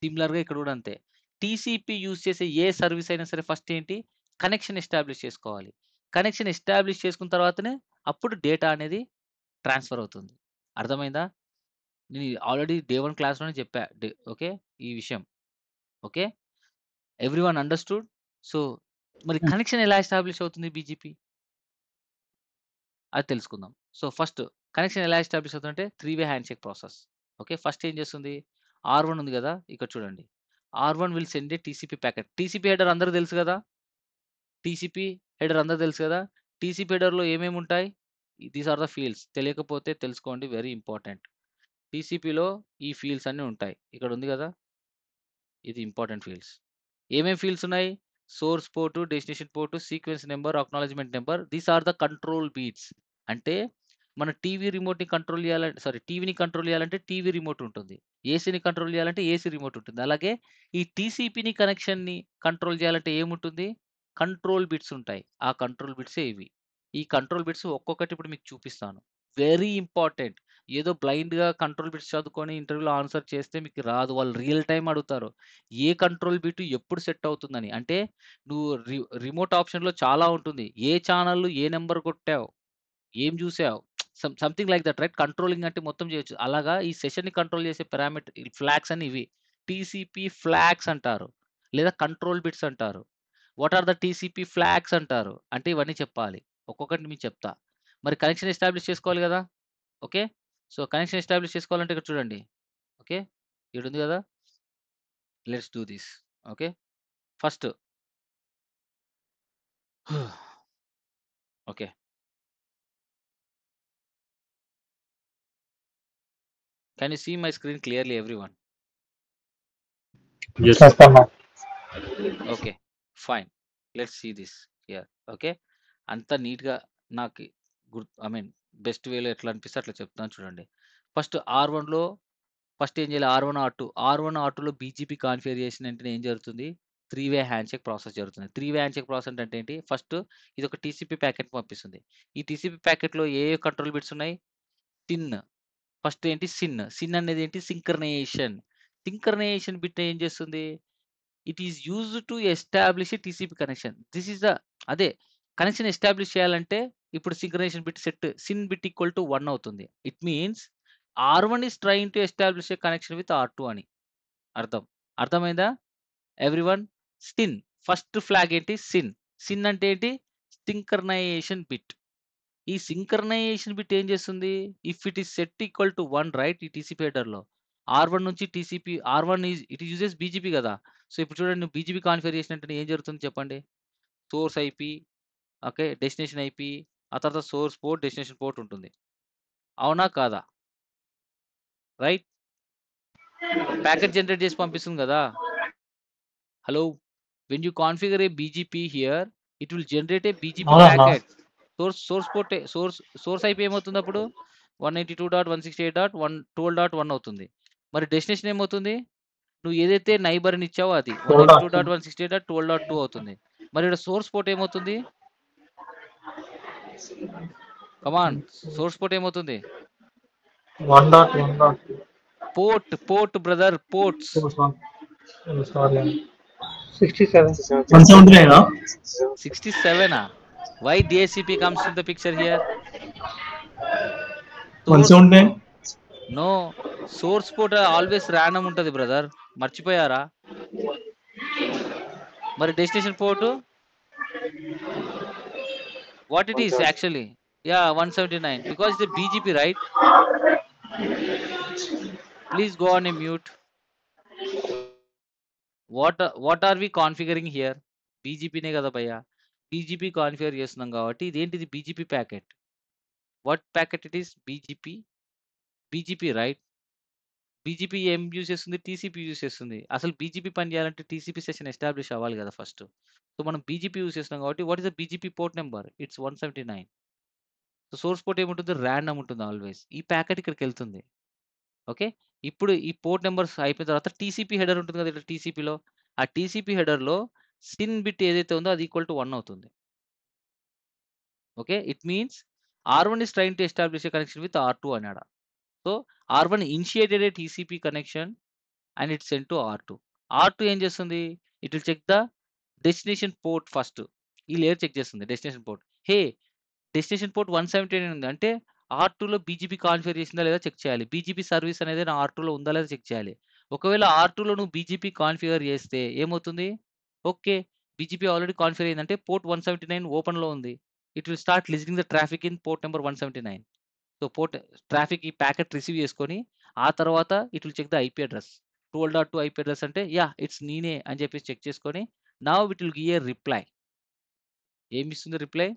సిమిలర్‌గా ఇక్కడ కూడా అంతే. టీసీపీ యూజ్ చేసే ఏ సర్వీస్ అయినా సరే ఫస్ట్ ఏంటి? కనెక్షన్ ఎస్టాబ్లిష్ చేసుకోవాలి. కనెక్షన్ ఎస్టాబ్లిష్ చేసుకున్న తర్వాతనే అప్పుడు డేటా అనేది ట్రాన్స్‌ఫర్ అవుతుంది. అర్థమైందా? నేను ఆల్రెడీ డే 1 క్లాస్‌లోనే చెప్పా. ఓకే. ఈ విషయం. ఓకే. Everyone understood? సో, మరి కనెక్షన్ ఎలా ఎస్టాబ్లిష్ అవుతుంది బీజీపీ? అది తెలుసుకుందాం. సో, ఫస్ట్ కనెక్షన్ ఎలా ఎస్టాబ్లిష్ అవుతుందంటే 3 way handshake process. Okay. First ఏం చేస్తుంది? R1 ఉంది గదా! ఇక్కడ చూడండి. R1 will send a TCP packet. TCP header అందరికి తెలుసు గదా! టీసీపీ హెడర్ అందరికి తెలుసు గదా! టీసీపీ హెడర్‌లో ఏమేముంటాయి? These are the fields. తెలియకపోతే తెలుసుకోండి, వెరీ ఇంపార్టెంట్. టీసీపీలో ఈ ఫీల్డ్స్ అన్నీ ఉంటాయి. ఇక్కడ ఉంది గదా! ఇది ఇంపార్టెంట్ ఫీల్డ్స్. ఏమేం ఫీల్డ్స్ ఉన్నాయి? Source port, destination port, sequence number, acknowledgement number. These are the control bits. అంటే మన టీవీ రిమోట్‌ని కంట్రోల్ చేయాలంటే టీవీని కంట్రోల్ చేయాలంటే టీవీ రిమోట్ ఉంటుంది. ఏసీని కంట్రోల్ చేయాలంటే ఏసీ రిమోట్ ఉంటుంది. అలాగే ఈ టీసీపీని కనెక్షన్‌ని కంట్రోల్ చేయాలంటే ఏముంటుంది? కంట్రోల్ బిట్స్ ఉంటాయి. ఆ కంట్రోల్ బిట్సే ఇవి. ఈ కంట్రోల్ బిట్స్ ఒక్కొక్కటి ఇప్పుడు మీకు చూపిస్తాను. Very important. ఏదో బ్లైండ్‌గా కంట్రోల్ బిట్స్ చదువుకొని ఇంటర్వ్యూలో ఆన్సర్ చేస్తే మీకు రాదు. వాళ్ళు రియల్ టైమ్ అడుగుతారు. ఏ కంట్రోల్ బిట్ ఎప్పుడు సెట్ అవుతుందని. అంటే నువ్వు రిమోట్ ఆప్షన్‌లో చాలా ఉంటుంది. ఏ ఛానెల్ ఏ నంబర్ కొట్టావు? ఏం జూసావు? Something like that right. Controlling అంటే మొత్తం జేయొచ్చు. అలాగా ఈ సెషన్‌ని కంట్రోల్ చేసే ఫ్లాగ్స్ అని ఇవి. టీసీపీ ఫ్లాగ్స్ అంటారు. లేదా కంట్రోల్ బిట్స్ అంటారు. What are the TCP flags అంటారు. అంటే ఇవన్నీ చెప్పాలి. ఒక్కొక్కటి మీకు చెప్తా. మరి కనెక్షన్ ఎస్టాబ్లిష్ చేసుకోవాలి గదా! ఓకే. సో, కనెక్షన్ ఎస్టాబ్లిష్ చేసుకోవాలంటే ఇక్కడ చూడండి. ఓకే. ఈడుంది గదా! Let's do this. Okay. First okay. Can you see my screen clearly everyone? Yes. Yes, అన్న. Okay. Fine. Let's see this here. Okay. అంతా నీట్‌గా నాకు ఐ మీన్ బెస్ట్ వేలో ఎట్లా అనిపిస్తే అట్లా చెప్తాను చూడండి. ఫస్ట్ R1లో ఫస్ట్ ఏం చేయాలి? R1, R2లో బీజీపీ కాన్ఫిగర్ చేసిన వెంటనే ఏం జరుగుతుంది? 3 వే హ్యాండ్‌షేక్ ప్రాసెస్ జరుగుతుంది. 3 వే హ్యాండ్‌షేక్ ప్రాసెస్ అంటే ఏంటి? ఫస్ట్ ఇదొక టీసీపీ ప్యాకెట్ పంపిస్తుంది. ఈ టీసీపీ ప్యాకెట్‌లో ఏ కంట్రోల్ బిట్స్ ఉన్నాయి? సిన్. ఫస్ట్ ఏంటి? సిన్. సిన్ అనేది ఏంటి? సింక్రనైజేషన్. సింక్రనైజేషన్ బిట్ ఏం చేస్తుంది? It is used to establish TCP connection. This is the అదే కనెక్షన్ ఎస్టాబ్లిష్ చేయాలంటే ఇప్పుడు synchronisation bit set sin bit equal to 1 అవుతుంది. It means R1 is trying to establish a connection with R2 అని అర్థం. అర్థమైందా? Everyone? Sin. First flag ఏంటి? Sin. Sin అంటే ఏంటి? Synchronisation bit. ఈ సింక్రనైజేషన్ బిట్ ఏం చేస్తుంది? If it is set equal to 1 right ఈ టీసీపీ హెడర్‌లో. R1 నుంచి TCP R1 it uses BGP గదా! సో, ఇప్పుడు చూడండి నువ్వు బీజీపీ కాన్ఫిగర్ చేసినట్టంటే ఏం జరుగుతుంది చెప్పండి? Source IP, okay, destination IP, ఆ తర్వాత సోర్స్ పోర్ట్, డెస్టినేషన్ పోర్ట్ ఉంటుంది. అవునా? కాదా? రైట్? ప్యాకెట్ జనరేట్ చేసి పంపిస్తుంది గదా! Hello! When you configure A BGP here it will generate a BGP అవునన్నా. ప్యాకెట్. సోర్స్ ఐపీ ఏమవుతుంది అప్పుడు? 192.168.112.1 అవుతుంది. మరి డెస్టినేషన్ ఏమవుతుంది? నువ్వు ఏదైతే నైబర్‌ని ఇచ్చావో అది 192.168.12.2 అవుతుంది. మరి ఈడ సోర్స్ పోర్ట్ ఏమవుతుంది? Come on. సోర్స్ పోర్ట్ ఏమవుతుంది? 1.1.2. Port brother, ports. Sorry. 67. 179 67 Why DSCP comes in the picture here? 179. No. Source port always random ఉంటది బ్రదర్. మర్చిపోయారా? మరి destination port what it is actually? Yeah, 179 because it's a BGP, right? Please go on a mute. What are we configuring here? బీజీపీనే కదా భయ్యా. BGP configure చేస్తున్నాం కాబట్టి ఇదేంటిది BGP packet. What packet it is? BGP right. BGP ఏం use చేస్తుంది? TCP use చేస్తుంది. అసలు బీజీపీ పని చేయాలంటే టీసీపీ సెషన్ ఎస్టాబ్లిష్ అవ్వాలి కదా ఫస్ట్. సో మనం బీజీపీ యూజ్ చేస్తున్నాం కాబట్టి what is the BGP port number? It's 179. So source port ఏముంటుంది? ర్యాండమ్ ఉంటుంది ఆల్వేస్. ఈ ప్యాకెట్ ఇక్కడికి వెళ్తుంది. ఓకే. ఇప్పుడు ఈ పోర్ట్ నెంబర్స్ అయిపోయిన తర్వాత టీసీపీ హెడర్ ఉంటుంది కదా ఇట్లా టీసీపీలో. ఆ టీసీపీ హెడర్‌లో సిన్ బిట్ ఏదైతే ఉందో అది ఈక్వల్ టు 1 అవుతుంది. Okay. It means R1 is trying to establish a connection with R2 అన్నాడు. So R1 initiated a TCP connection and it send to R2. R2 ఏం చేస్తుంది? It will check the destination port first. ఈ layer check చేస్తుంది destination port. Hey! Destination port 179 ఉంది. అంటే R2లో BGP configure చేసిందా లేదా check చేయాలి. బీజీపీ సర్వీస్ అనేది నా R2లో ఉందా లేదా చెక్ చేయాలి. ఒకవేళ R2లో నువ్వు బీజీపీ కాన్ఫిగర్ చేస్తే ఏమవుతుంది? ఓకే. బీజీపీ ఆల్రెడీ కాన్ఫిగర్ అయిందంటే పోర్ట్ 179 ఓపెన్‌లో ఉంది. It will start listening the traffic in port number 179. So port traffic ఈ ప్యాకెట్ రిసీవ్ చేసుకొని ఆ తర్వాత it will check the IP address. 12.2 IP address అంటే యాహ్! ఇట్స్ నేనే అని చెప్పేసి చెక్ చేసుకొని now it will give a reply. ఏమిస్తుంది reply?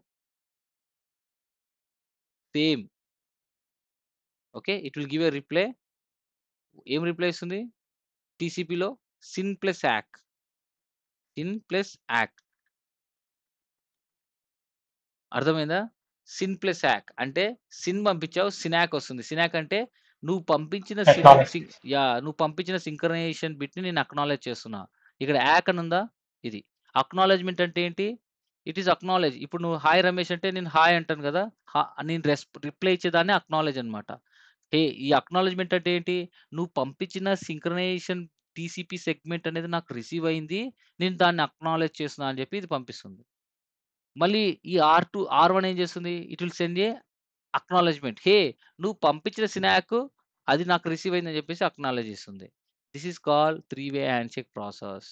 Same. Okay. It will give a reply. ఏం రిప్లై ఇస్తుంది? టీసీపీలో సిన్ ప్లస్ యాక్. సిన్ ప్లస్ యాక్. అర్థమైందా? సిన్ ప్లస్ యాక్ అంటే సిన్ పంపించావు సినాక్ వస్తుంది. సినాక్ అంటే నువ్వు పంపించిన Acknowledge. నువ్వు పంపించిన సింక్రనైజేషన్ బిట్‌ని నేను అక్నాలెడ్జ్ చేస్తున్నా. ఇక్కడ యాక్ అని ఉందా? ఇది. అక్నాలెడ్జ్‌మెంట్ అంటే ఏంటి? It is acknowledge. ఇప్పుడు నువ్వు హాయ్ రమేష్ అంటే నేను హాయ్ అంటాను కదా! నేను రిప్లై ఇచ్చేదాన్ని అక్నాలెడ్జ్ అన్నమాట. ఈ అక్నాలెడ్జ్‌మెంట్ అంటే ఏంటి? నువ్వు పంపించిన సింక్రనైజేషన్ టీసీపీ సెగ్మెంట్ అనేది నాకు రిసీవ్ అయింది. నేను దాన్ని అక్నాలెడ్జ్ చేస్తున్నా అని చెప్పి ఇది పంపిస్తుంది. మళ్ళీ ఈ R1 ఏం చేస్తుంది? It will send a acknowledgement. Hey! నువ్వు పంపించిన సినాక్ అది నాకు రిసీవ్ అయిందని చెప్పేసి అక్నాలెడ్జ్ ఇస్తుంది. This is called 3 way handshake process.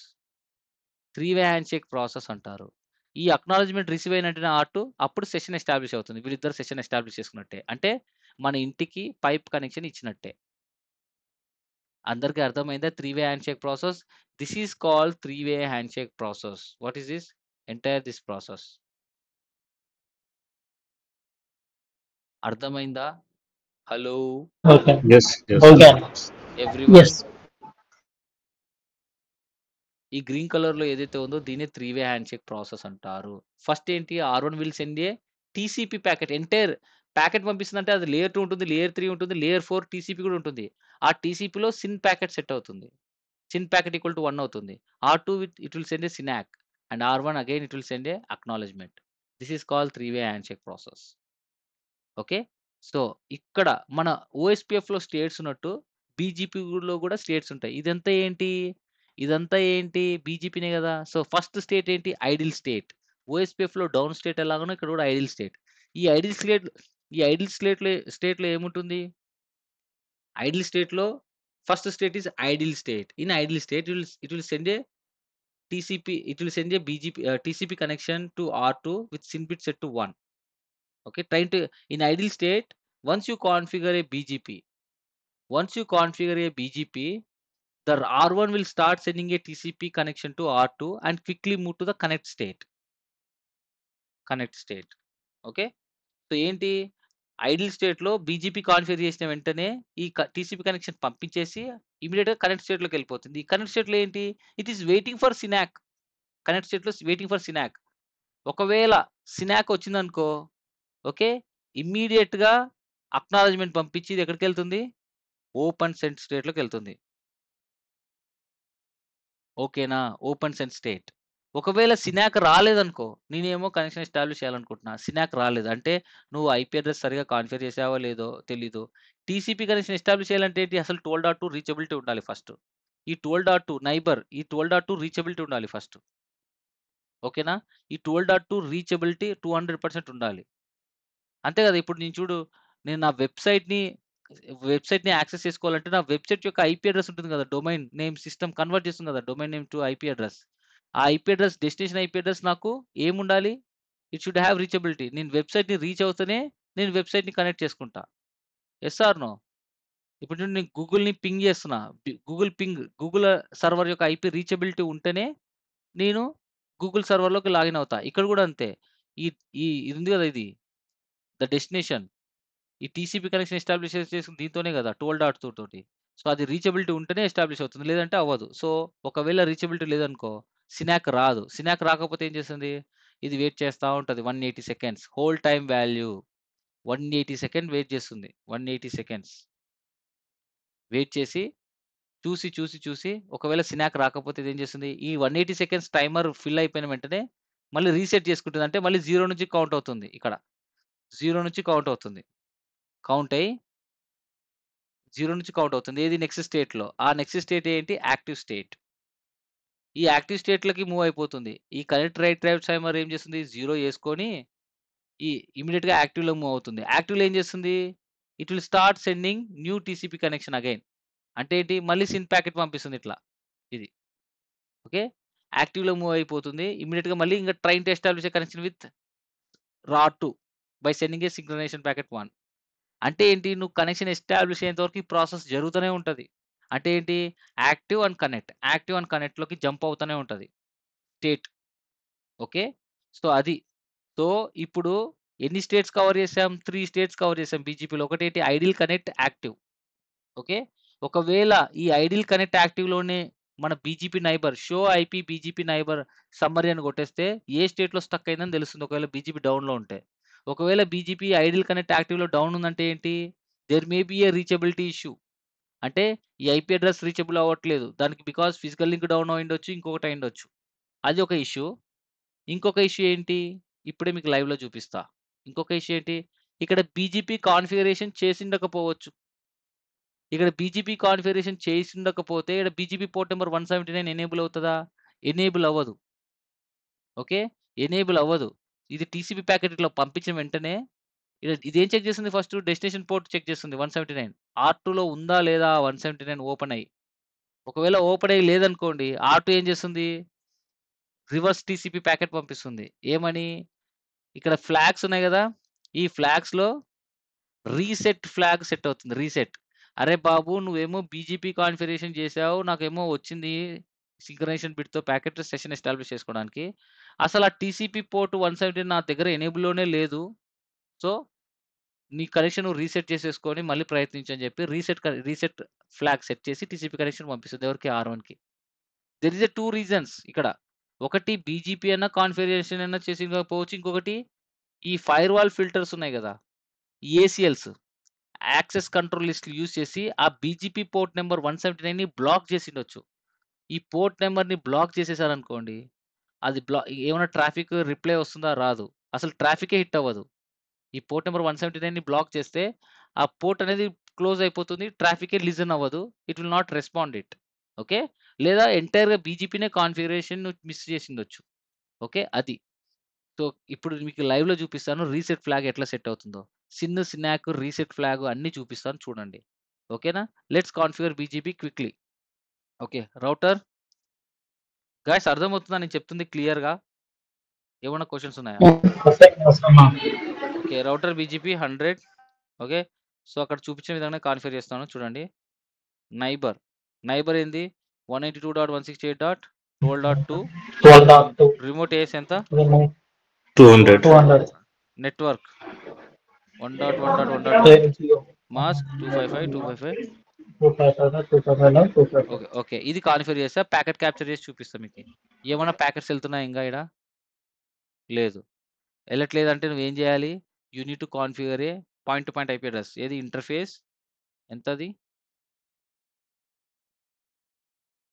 3 way handshake process అంటారు. ఈ అక్నాలెడ్జ్‌మెంట్ రిసీవ్ అయినంటనే R2 అప్పుడు సెషన్ ఎస్టాబ్లిష్ అవుతుంది. వీళ్ళిద్దరు సెషన్ ఎస్టాబ్లిష్ చేసుకున్నట్టే. అంటే మన ఇంటికి పైప్ కనెక్షన్ ఇచ్చినట్టే. అందరికి అర్థమైందా? 3 way handshake process. This is called 3 way handshake process. What is this? Entire this process. అర్థమైందా? Hello! Okay. Yes, yes. Okay. Everyone. Yes. ఈ గ్రీన్ కలర్‌లో ఏదైతే ఉందో దీన్నే 3 వే హ్యాండ్‌షేక్ ప్రాసెస్ అంటారు. ఫస్ట్ ఏంటి R1 will send a TCP packet. Entire packet పంపిస్తుందంటే అది లేయర్ 2 ఉంటుంది, లేయర్ 3 ఉంటుంది, లేయర్ 4 టీసీపీ కూడా ఉంటుంది. ఆ టీసీపీలో సిన్ ప్యాకెట్ సెట్ అవుతుంది. సిన్ ప్యాకెట్ ఈక్వల్ టు 1 అవుతుంది. R2 it will send a Sunak and R1 again it will send a acknowledgement. This is called 3 way handshake process. Okay. So, ఇక్కడ మన ఓఎస్‌పీఎఫ్‌లో states ఉన్నట్టు బీజీపీలో కూడా states ఉంటాయి. ఇదంతా ఏంటి? బీజీపీనే గదా! సో, ఫస్ట్ స్టేట్ ఏంటి? Idle state. ఓఎస్‌పీఎఫ్‌లో డౌన్ స్టేట్ ఎలాగానో ఇక్కడ కూడా ఐడిల్ స్టేట్. ఈ ఐడిల్ స్టేట్‌లో ఏముంటుంది? ఐడిల్ స్టేట్‌లో first state is idle state. In idle state it will send a TCP connection to R2 with SYN bit set to 1. Okay, in ideal state, once you configure a BGP, the R1 will start sending a TCP connection to R2 and quickly move to the connect state. Okay, so ఏంటి idol స్టేట్‌లో BGP configure చేసిన వెంటనే ఈ TCP connection పంపించేసి ఇమ్మీడియేట్‌గా connect స్టేట్‌లోకి వెళ్ళిపోతుంది. ఈ connect స్టేట్‌లో ఏంటి? It is waiting for Sunak. Connect స్టేట్‌లో వెయిటింగ్ ఫర్ సినాక్. ఒకవేళ సినాక్ వచ్చిందనుకో, ఓకే, ఇమ్మీడియేట్‌గా అక్నాలెడ్జ్‌మెంట్ పంపించి ఇది ఎక్కడికెళ్తుంది? ఓపెన్ సెంట్ స్టేట్‌లోకి వెళ్తుంది. ఓకేనా? Open sent state. ఒకవేళ సినాక్ రాలేదనుకో, నేనేమో కనెక్షన్ ఎస్టాబ్లిష్ చేయాలనుకుంటున్నా. సినాక్ రాలేదు. అంటే నువ్వు ఐపీ అడ్రెస్ సరిగ్గా కాన్ఫిగర్ చేసావో లేదో తెలీదు. టీసీపీ కనెక్షన్ ఎస్టాబ్లిష్ చేయాలంటే ఏంటి? అసలు 12.2 రీచబిలిటీ ఉండాలి ఫస్ట్. ఈ 12.2 రీచబిలిటీ ఉండాలి ఫస్ట్. ఓకేనా? ఈ 12.2 రీచబిలిటీ 200% ఉండాలి. అంతే కదా! ఇప్పుడు నేను నా వెబ్‌సైట్‌ని యాక్సెస్ చేసుకోవాలంటే నా వెబ్‌సైట్ యొక్క ఐపీ అడ్రెస్ ఉంటుంది కదా! డొమైన్ నేమ్ సిస్టమ్ కన్వర్ట్ చేస్తుంది కదా! Domain name to IP address. ఆ IP address destination IP address నాకు ఏముండాలి? It should have reachability. నేను వెబ్‌సైట్‌ని రీచ్ అవుతేనే నేను వెబ్‌సైట్‌ని కనెక్ట్ చేసుకుంటా. Yes or no? ఇప్పుడు చూడు నేను గూగుల్‌ని పింగ్ చేస్తున్నా. గూగుల్ సర్వర్ యొక్క ఐపీ రీచబిలిటీ ఉంటేనే నేను గూగుల్ సర్వర్‌లోకి లాగిన్ అవుతా. ఇక్కడ కూడా అంతే. ఈ ఈ ఇది ఉంది కదా ఇది. The destination. ఈ టీసీపీ కనెక్షన్ ఎస్టాబ్లిష్ చేసింది దీంతోనే కదా 12.2 తోటి. సో, అది రీచబిలిటీ ఉంటేనే ఎస్టాబ్లిష్ అవుతుంది. లేదంటే అవ్వదు. సో, ఒకవేళ రీచబిలిటీ లేదనుకో సినాక్ రాదు. సినాక్ రాకపోతే ఏం చేస్తుంది? ఇది వెయిట్ చేస్తా ఉంటది 180 seconds. Hold time value 180 second wait చేస్తుంది. 180 సెకండ్స్. వెయిట్ చేసి చూసి ఒకవేళ సినాక్ రాకపోతే ఇదేం చేస్తుంది? ఈ 180 సెకండ్స్ టైమర్ ఫిల్ అయిపోయిన వెంటనే మళ్ళీ రీసెట్ చేసుకుంటది. అంటే మళ్ళీ 0 నుంచి కౌంట్ అవుతుంది ఇక్కడ. 0 నుంచి కౌంట్ అవుతుంది. కౌంట్ అయ్యి 0 నుంచి కౌంట్ అవుతుంది. ఏది నెక్స్ట్ స్టేట్‌లో. ఆ నెక్స్ట్ స్టేట్ ఏంటి? Active state. ఈ యాక్టివ్ స్టేట్‌లకి మూవ్ అయిపోతుంది. ఈ కనెక్ట్ రైట్ డ్రైవ్ టైమర్ ఏం చేస్తుంది? 0 యేసుకొని ఇమ్మీడియేట్‌గా యాక్టివ్‌లో మూవ్ అవుతుంది. యాక్టివ్‌లో ఏం చేస్తుంది? It will start sending new TCP connection again. అంటే ఏంటి? మళ్ళీ సిన్ ప్యాకెట్ పంపిస్తుంది ఇట్లా. ఇది. ఓకే. యాక్టివ్‌లో మూవ్ అయిపోతుంది. ఇమ్మీడియేట్‌గా మళ్ళీ ఇంక train to establish a connection with RA2 by sending a synchronisation packet 1. అంటే ఏంటి? నువ్వు కనెక్షన్ ఎస్టాబ్లిష్ అయ్యేంత వరకు ఈ ప్రాసెస్ జరుగుతూనే ఉంటది. అంటే ఏంటి? Active and connect. Active and కనెక్ట్‌లోకి జంప్ అవుతూనే ఉంటది. స్టేట్. ఓకే. సో, అది. సో, ఇప్పుడు ఎన్ని స్టేట్స్ కవర్ చేసాం? 3 స్టేట్స్ కవర్ చేసాం బీజీపీలో. ఒకటేంటి? Idle, connect, active. ఓకే. ఒకవేళ ఈ ఐడిల్, కనెక్ట్, యాక్టివ్‌లోనే మన BGP neighbour show IP BGP neighbour summary అని కొట్టేస్తే ఏ స్టేట్‌లో స్టక్ అయిందని తెలుస్తుంది. ఒకవేళ బీజీపీ డౌన్‌లో ఉంటే. ఒకవేళ బీజీపీ ఐడిల్, కనెక్ట్, యాక్టివ్‌లో డౌన్ ఉందంటే ఏంటి? There may be a reachability issue. అంటే ఈ ఐపీ అడ్రెస్ రీచబుల్ అవ్వట్లేదు. దానికి బికాజ్ ఫిజికల్ లింక్ డౌన్ అయ్యుండొచ్చు. ఇంకొకటి అయ్యుండొచ్చు. అది ఒక ఇష్యూ. ఇంకొక ఇష్యూ ఏంటి? ఇప్పుడే మీకు లైవ్‌లో చూపిస్తా. ఇంకొక ఇష్యూ ఏంటి? ఇక్కడ బీజీపీ కాన్ఫిగరేషన్ చేసుండకపోవచ్చు. ఇక్కడ బీజీపీ కాన్ఫిగరేషన్ చేసుండకపోతే ఇక్కడ బీజీపీ పోర్ట్ నంబర్ 179 ఎనేబుల్ అవుతదా? ఎనేబుల్ అవ్వదు. ఓకే. ఎనేబుల్ అవ్వదు. ఇది టీసీపీ ప్యాకెట్ ఇట్లా పంపించిన వెంటనే ఇదేం చెక్ చేస్తుంది ఫస్ట్? డెస్టినేషన్ పోర్ట్ చెక్ చేస్తుంది 179. R2లో ఉందా లేదా 179 ఓపెన్ అయ్యి. ఒకవేళ ఓపెన్ అయ్యి లేదనుకోండి R2 ఏం చేస్తుంది? రివర్స్ టీసీపీ ప్యాకెట్ పంపిస్తుంది. ఏమని? ఇక్కడ ఫ్లాగ్స్ ఉన్నాయి గదా! ఈ ఫ్లాగ్స్‌లో రీసెట్ ఫ్లాగ్ సెట్ అవుతుంది. రీసెట్. అరే బాబు! నువ్వేమో బీజీపీ కాన్ఫిగరేషన్ చేసావు. నాకేమో వచ్చింది సింక్రనైజేషన్ బిట్‌తో ప్యాకెట్ సెషన్ ఎస్టాబ్లిష్ చేసుకోవడానికి. అసలు ఆ టీసీపీ పోర్ట్ 117 నా దగ్గర ఎనేబుల్‌లోనే లేదు. సో, నీ కనెక్షన్ నువ్వు రీసెట్ చేసేసుకొని మళ్ళీ ప్రయత్నించు అని చెప్పి రీసెట్ ఫ్లాగ్ సెట్ చేసి టీసీపీ కనెక్షన్ పంపిస్తుంది. ఎవరికి? R1కి. దేర్ ఈస్ ఎ 2 రీజన్స్ ఇక్కడ. ఒకటి బీజీపీ అన్నా కాన్ఫిగరేషన్ అన్నా చేసిండకపోవచ్చు. ఇంకొకటి ఈ ఫైర్‌వాల్ ఫిల్టర్స్ ఉన్నాయి గదా! ఏసీఎల్స్. యాక్సెస్ కంట్రోల్ లిస్ట్‌లు యూజ్ చేసి ఆ బీజీపీ పోర్ట్ నంబర్ 179ని బ్లాక్ చేసిండొచ్చు. ఈ పోర్ట్ నంబర్‌ని బ్లాక్ చేసేసారనుకోండి. అది ఏమైనా ట్రాఫిక్ రిప్లై వస్తుందా? రాదు. అసలు ట్రాఫికే హిట్ అవ్వదు. ఈ పోర్ట్ నంబర్ 179ని బ్లాక్ చేస్తే ఆ పోర్ట్ అనేది క్లోజ్ అయిపోతుంది. ట్రాఫికే లిజన్ అవ్వదు. It will not respond it. Okay. లేదా ఎంటైర్‌గా బీజీపీనే కాన్ఫిగరేషన్ మిస్ చేసిండొచ్చు. ఓకే. అది. సో, ఇప్పుడు మీకు లైవ్‌లో చూపిస్తాను. రీసెట్ ఫ్లాగ్ ఎట్లా సెట్ అవుతుందో. సినాక్, రీసెట్ ఫ్లాగ్ అన్నీ చూపిస్తాను చూడండి. ఓకేనా? Let's configure BGP quickly. Okay. Router guys అర్థమవుతుందా నేను చెప్తుంది క్లియర్‌గా? ఏమన్నా క్వెషన్స్ ఉన్నాయా? Okay. Router BGP 100. Okay. So, అక్కడ చూపించిన విధంగానే కాన్ఫిగర్ చేస్తాను చూడండి. నైబర్ ఏంది? 192.168.12.2 12.2 రిమోట్ ఏఎస్ ఎంత? 200 నెట్వర్క్ 1.1.1.1 మాస్క్ 255. ఓకే. ఓకే. ఇది కాన్ఫిగర్ చేస్తా. ప్యాకెట్ క్యాప్చర్ చేసి చూపిస్తా మీకి. ఏమన్నా ప్యాకెట్స్ ఎళ్తున్నాయా ఇంగా ఈడ? లేదు. ఎళ్ళట్లేదంటే నువ్వేం జేయాలి? You need to configure a point to point IP address. ఏది ఇంటర్ఫేస్ ఎంతది?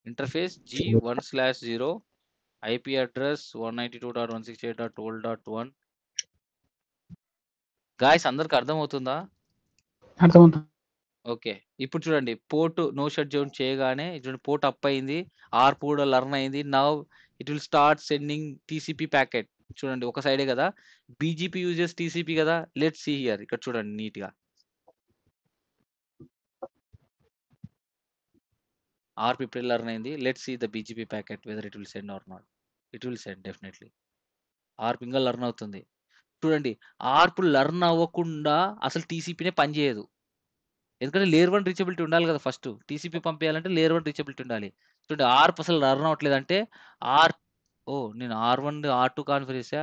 Interface G1/0 IP address 192.168.12.1 guys అందరికి అర్థమవుతుందా? అర్థమవుతుంది. ఓకే. ఇప్పుడు చూడండి పోర్ట్ నో షట్ డౌన్ చేయగానే చూడండి పోర్ట్ అప్ అయింది. ఆర్ప్ కూడా లెర్న్ అయింది. Now it will start sending TCP packet. చూడండి ఒక సైడే కదా! బీజీపీ యూజెస్ టీసీపీ కదా! లెట్స్ సీ హియర్ ఇక్కడ చూడండి నీట్‌గా. ఆర్ప్ ఇప్పుడే లెర్న్ అయింది. Let's see the BGP packet whether it will send or not. It will send definitely. ARP ఇంగా లెర్న్ అవుతుంది. చూడండి ఆర్ప్ లెర్న్ అవ్వకుండా అసలు టీసీపీనే పనిచేయదు. ఎందుకంటే లేయర్ 1 రీచబిలిటీ ఉండాలి కదా ఫస్ట్. టీసీపీ పంపేయాలంటే లేయర్ 1 రీచబిలిటీ ఉండాలి. చూడండి ఆర్ప్ అసలు రన్ అవ్వట్లేదంటే ఆర్ నేను R1 R2 కాన్ఫిగర్ చేశా.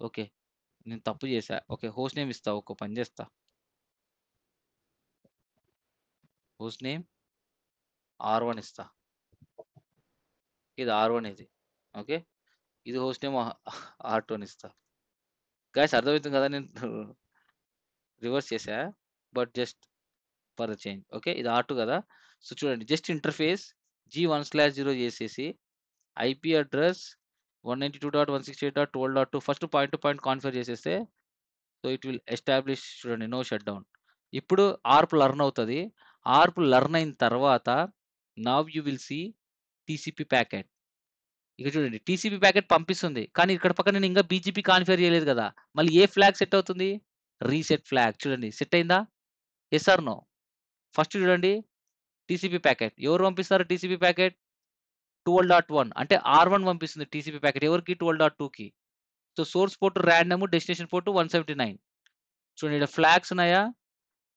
ఓకే. నేను తప్పు చేశా. ఓకే. హోస్ట్ నేమ్ ఇస్తా. ఒక పని చేస్తా. హోస్ట్ నేమ్ R1 ఇస్తా. ఇది R1 ఇది. ఓకే. ఇది హోస్ట్ నేమ్ R2 అని ఇస్తా. గైస్ అర్థమవుతుంది కదా నేను రివర్స్ చేశా. But just for the change. Okay. ఇది R2 కదా. సో చూడండి జస్ట్ ఇంటర్ఫేస్ G1/0 చేసేసి IP address 192.168.12.2 first point to point configure చేసేస్తే సో ఇట్ విల్ ఎస్టాబ్లిష్ చూడండి నో షట్ డౌన్. ఇప్పుడు ఆర్ప్ లర్న్ అవుతుంది. ఆర్ప్ లర్న్ అయిన తర్వాత now you will see TCP packet. ఇక చూడండి టీసీపీ ప్యాకెట్ పంపిస్తుంది. కానీ ఇక్కడ పక్కన నేను ఇంకా బీజీపీ కాన్ఫిగర్ చేయలేదు కదా. మళ్ళీ ఏ ఫ్లాగ్ సెట్ అవుతుంది? Reset flag. చూడండి సెట్ అయిందా? Yes or no? ఫస్ట్ చూడండి టీసీపీ ప్యాకెట్ ఎవరు పంపిస్తారు? టీసీపీ ప్యాకెట్ 12.1 అంటే R1 పంపిస్తుంది టీసీపీ ప్యాకెట్ ఎవరికి? 12.2కి. So source port random, destination port 179. చూడండి ఇక్కడ ఫ్లాగ్స్ ఉన్నాయా?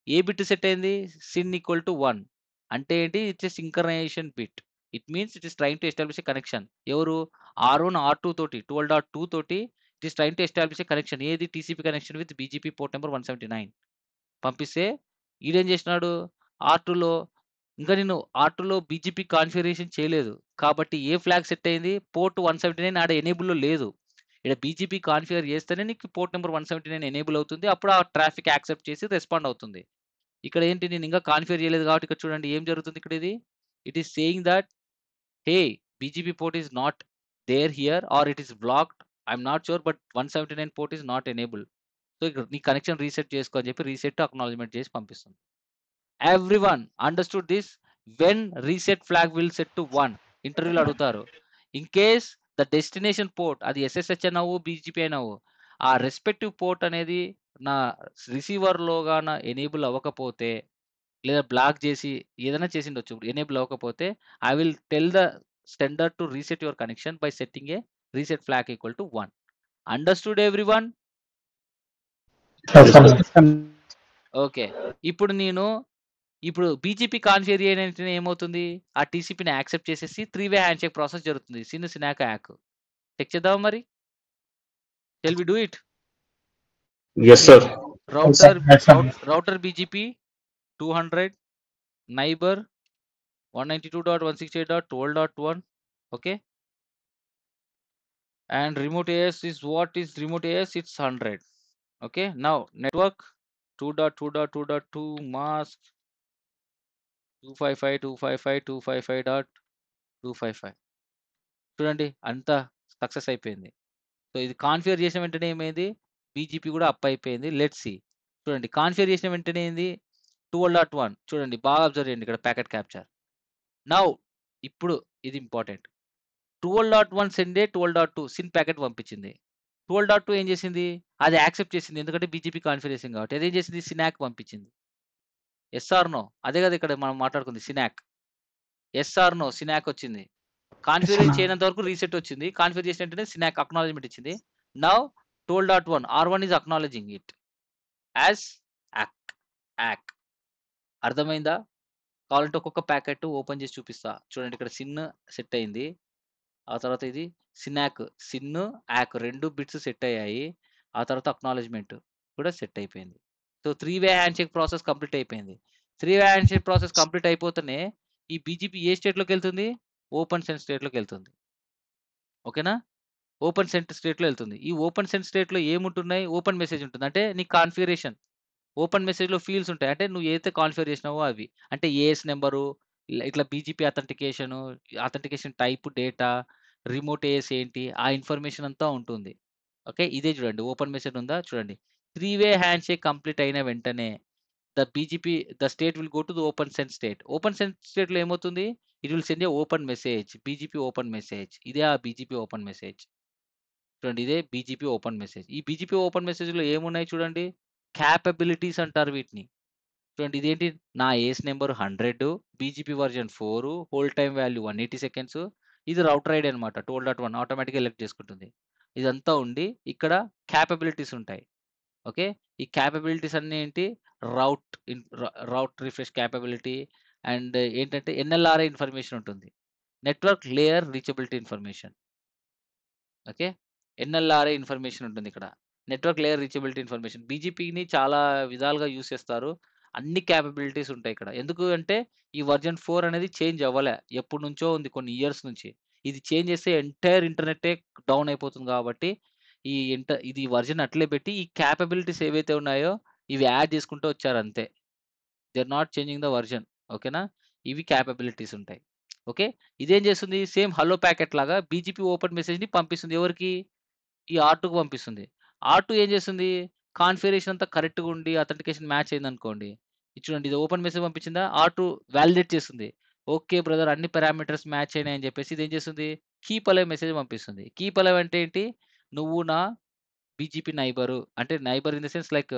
ఏ బిట్ సెట్ అయింది? సిన్ ఈక్వల్ టు 1 అంటే ఏంటి? It's synchronization bit. It means it is trying to establish a connection. ఎవరు? R1 R2 తోటి 12.2 తోటి it is trying to establish a connection. ఏది? TCP connection with BGP port number 179 పంపిస్తే ఈడేం చేసినాడు? R2లో ఇంకా నేను R2లో బీజీపీ కాన్ఫిగరేషన్ చేయలేదు కాబట్టి ఏ ఫ్లాగ్ సెట్ అయింది? పోర్ట్ 179 ఆడ ఎనేబుల్లో లేదు. ఇక్కడ బీజీపీ కాన్ఫిగర్ చేస్తేనే నీకు పోర్ట్ నెంబర్ 179 ఎనేబుల్ అవుతుంది. అప్పుడు ఆ ట్రాఫిక్ యాక్సెప్ట్ చేసి రెస్పాండ్ అవుతుంది. ఇక్కడ ఏంటి? నేను ఇంకా కాన్ఫిగర్ చేయలేదు కాబట్టి ఇక్కడ చూడండి ఏం జరుగుతుంది ఇక్కడ ఇది? It is saying that hey BGP port is not there here or it is blocked. I'm not sure but 179 port is not enable. So ఇక్కడ నీ కనెక్షన్ రీసెట్ చేసుకో అని చెప్పి రీసెట్ అక్నాలజ్మెంట్ చేసి పంపిస్తుంది. Everyone understood this? When reset flag will set to 1 ఇంటర్వ్యూలో అడుగుతారు. In case the destination port అది ఎస్ఎస్హెచ్ అనవు బీజీపీ అనవు ఆ రెస్పెక్టివ్ పోర్ట్ అనేది నా రిసీవర్లో గాన ఎనేబుల్ అవ్వకపోతే లేదా బ్లాక్ చేసి ఏదైనా చేసిండొచ్చు ఎనేబుల్ అవ్వకపోతే I will tell the sender to reset your connection by setting a reset flag equal to 1. Understood everyone? Okay. ఇప్పుడు బీజీపీ కాన్ఫిగర్ చేయడానికి ఏమవుతుంది? ఆ టీసీపీని యాక్సెప్ట్ చేసేసి 3-వే హ్యాండ్‌షేక్ ప్రాసెస్ జరుగుతుంది. సినాక్ యాక్. చెక్ చేద్దామా మరి? Shall we do it? Yes, sir. Router BGP 200 neighbour 192.168.12.1 okay, and remote AS is what is remote AS? It's 100. Okay, now network 2.2.2.2 mask 255.255.255. చూడండి అంతా సక్సెస్ అయిపోయింది. సో ఇది కాన్ఫిగర్ చేసిన వెంటనే ఏమైంది? బీజీపీ కూడా అప్ అయిపోయింది. Let's see. చూడండి కాన్ఫిగర్ చేసిన వెంటనే ఏంది? 12.1 చూడండి బాగా అబ్జర్వ్ చేయండి ఇక్కడ ప్యాకెట్ క్యాప్చర్. నౌ ఇప్పుడు ఇది ఇంపార్టెంట్. 12.1 సెండే 12.2 సిన్ ప్యాకెట్ పంపించింది. 12.2 ఏం చేసింది? అది యాక్సెప్ట్ చేసింది ఎందుకంటే బీజీపీ కాన్ఫిగరేషన్ కాబట్టి. అదేం చేసింది? సినాక్ పంపించింది. Yes or no? అదే కదా ఇక్కడ మనం మాట్లాడుకుంది syn ack. Yes or no? Syn ack వచ్చింది. కాన్ఫిగర్ చేయనంత వరకు రీసెట్ వచ్చింది. కాన్ఫిగర్ చేసిన వెంటనే సినాక్ అక్నాలజ్మెంట్ ఇచ్చింది. Now 12.1 R1 is acknowledging it as ack. అర్థమైందా? కావాలంటే ఒక్కొక్క ప్యాకెట్ ఓపెన్ చేసి చూపిస్తా. చూడండి ఇక్కడ సిన్ సెట్ అయింది. ఆ తర్వాత ఇది సిన్ యాక్ 2 బిట్స్ సెట్ అయ్యాయి. ఆ తర్వాత అక్నాలజ్మెంట్ కూడా సెట్ అయిపోయింది. సో 3-వే హ్యాండ్‌షేక్ ప్రాసెస్ కంప్లీట్ అయిపోయింది. 3-వే హ్యాండ్‌షేక్ ప్రాసెస్ కంప్లీట్ అయిపోతేనే ఈ బీజీపీ ఏ స్టేట్‌లోకి వెళ్తుంది? ఓపెన్ సెండ్ స్టేట్‌లోకి వెళ్తుంది. ఓకేనా? ఓపెన్ సెండ్ స్టేట్‌లో వెళ్తుంది. ఈ ఓపెన్ సెండ్ స్టేట్‌లో ఏముంటున్నాయి? ఓపెన్ మెసేజ్ ఉంటుంది. అంటే నీ కాన్ఫిగరేషన్ ఓపెన్ మెసేజ్‌లో ఫీల్డ్స్ ఉంటాయి. అంటే నువ్వు ఏదైతే కాన్ఫిగర్ చేసినావో అవి. అంటే ఏఎస్ నెంబరు ఇట్లా BGP authentication type data remote AS ఏంటి ఆ ఇన్ఫర్మేషన్ అంతా ఉంటుంది. ఓకే. ఇదే చూడండి ఓపెన్ మెసేజ్ ఉందా? చూడండి 3-వే హ్యాండ్‌షేక్ కంప్లీట్ అయిన వెంటనే the state will go to the open send state. Open send స్టేట్‌లో ఏమవుతుంది? It will send a open message. BGP open message. ఇదే ఆ బీజీపీ ఓపెన్ మెసేజ్. చూడండి ఇదే బీజీపీ ఓపెన్ మెసేజ్. ఈ బీజీపీ ఓపెన్ మెసేజ్‌లో ఏమున్నాయి చూడండి? క్యాపబిలిటీస్ అంటారు వీటిని. చూడండి ఇదేంటి? నా AS number 100 BGP version 4 hold time value 180 seconds. ఇది రౌటర్ ఐడి అనమాట. 12.1 ఆటోమేటిక్‌గా ఎలెక్ట్ చేసుకుంటుంది. ఇదంతా ఉండి ఇక్కడ క్యాపబిలిటీస్ ఉంటాయి. ఓకే. ఈ క్యాపబిలిటీస్ అన్నీ ఏంటి? Route route refresh capability and ఏంటంటే ఎన్ఎల్ఆర్ఐ ఇన్ఫర్మేషన్ ఉంటుంది. Network layer reachability information. Okay. NLRI information ఉంటుందిక్కడ. Network layer reachability information. బీజీపీని చాలా విధాలుగా యూజ్ చేస్తారు. అన్ని క్యాపబిలిటీస్ ఉంటాయి ఇక్కడ. ఎందుకు అంటే ఈ వర్జన్ 4 అనేది చేంజ్ అవ్వలే. ఎప్పటినుంచో ఉంది కొన్ని ఇయర్స్ నుంచి. ఇది చేంజ్ చేస్తే ఎంటైర్ ఇంటర్నెట్టే డౌన్ అయిపోతుంది కాబట్టి ఇది వర్జన్ అట్లే పెట్టి ఈ క్యాపబిలిటీస్ ఏవైతే ఉన్నాయో ఇవి యాడ్ చేసుకుంటూ వచ్చారంతే. They are not changing the version. ఓకేనా? ఇవి క్యాపబిలిటీస్ ఉంటాయి. ఓకే. ఇదేం చేస్తుంది? సేమ్ హలో ప్యాకెట్ లాగా బీజీపీ ఓపెన్ మెసేజ్‌ని పంపిస్తుంది. ఎవరికి? ఈ R2కి పంపిస్తుంది. R2 ఏం చేస్తుంది? కాన్ఫిగరేషన్ అంతా కరెక్ట్‌గా ఉండి అథెంటికేషన్ మ్యాచ్ అయిందనుకోండి. ఇది చూడండి ఇది ఓపెన్ మెసేజ్ పంపించిందా? R2 వాలిడేట్ చేస్తుంది. ఓకే బ్రదర్ అన్ని పారామీటర్స్ మ్యాచ్ అయినాయి అని చెప్పేసి ఇదేం చేస్తుంది? కీప్ అలైవ్ మెసేజ్ పంపిస్తుంది. కీప్ అలైవ్ అంటే ఏంటి? నువ్వు నా బీజీపీ నైబరు. అంటే neighbour in the sense like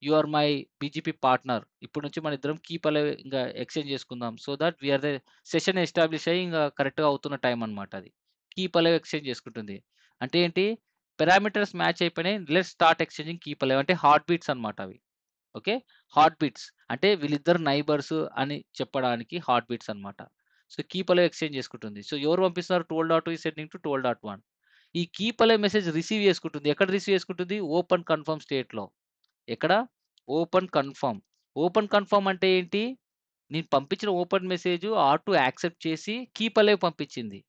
you are my BGP partner. ఇప్పటి నుంచి మన ఇద్దరం కీప్ అలైవ్ ఇంగా ఎక్స్‌చేంజ్ చేసుకుందాం. So that we are the session establish అయ్యి ఇంగా కరెక్ట్‌గా అవుతున్న టైం అన్నమాట అది. కీప్ అలైవ్ ఎక్స్‌చేంజ్ చేసుకుంటుంది. అంటే ఏంటి? పారామీటర్స్ మ్యాచ్ అయిపోయినాయి. Let's start exchanging keep alive అంటే హార్ట్ బీట్స్ అన్నమాట అవి. ఓకే. హార్ట్ బీట్స్ అంటే వీళ్ళిద్దరు నైబర్స్ అని చెప్పడానికి హార్ట్ బీట్స్ అన్నమాట. సో కీప్ అలైవ్ ఎక్స్‌చేంజ్ చేసుకుంటుంది. సో ఎవరు పంపిస్తున్నారు? 12.2 ఈస్ సెండింగ్ టు 12.1. ఈ కీప్ అలైవ్ మెసేజ్ రిసీవ్ చేసుకుంటుంది. ఎక్కడ రిసీవ్ చేసుకుంటుంది? ఓపెన్ కన్ఫర్మ్ స్టేట్‌లో. ఎక్కడ? Open confirm. ఓపెన్ కన్ఫర్మ్ అంటే ఏంటి? నేను పంపించిన ఓపెన్ మెసేజ్ R2 యాక్సెప్ట్ చేసి కీప్ అలైవ్ పంపించింది.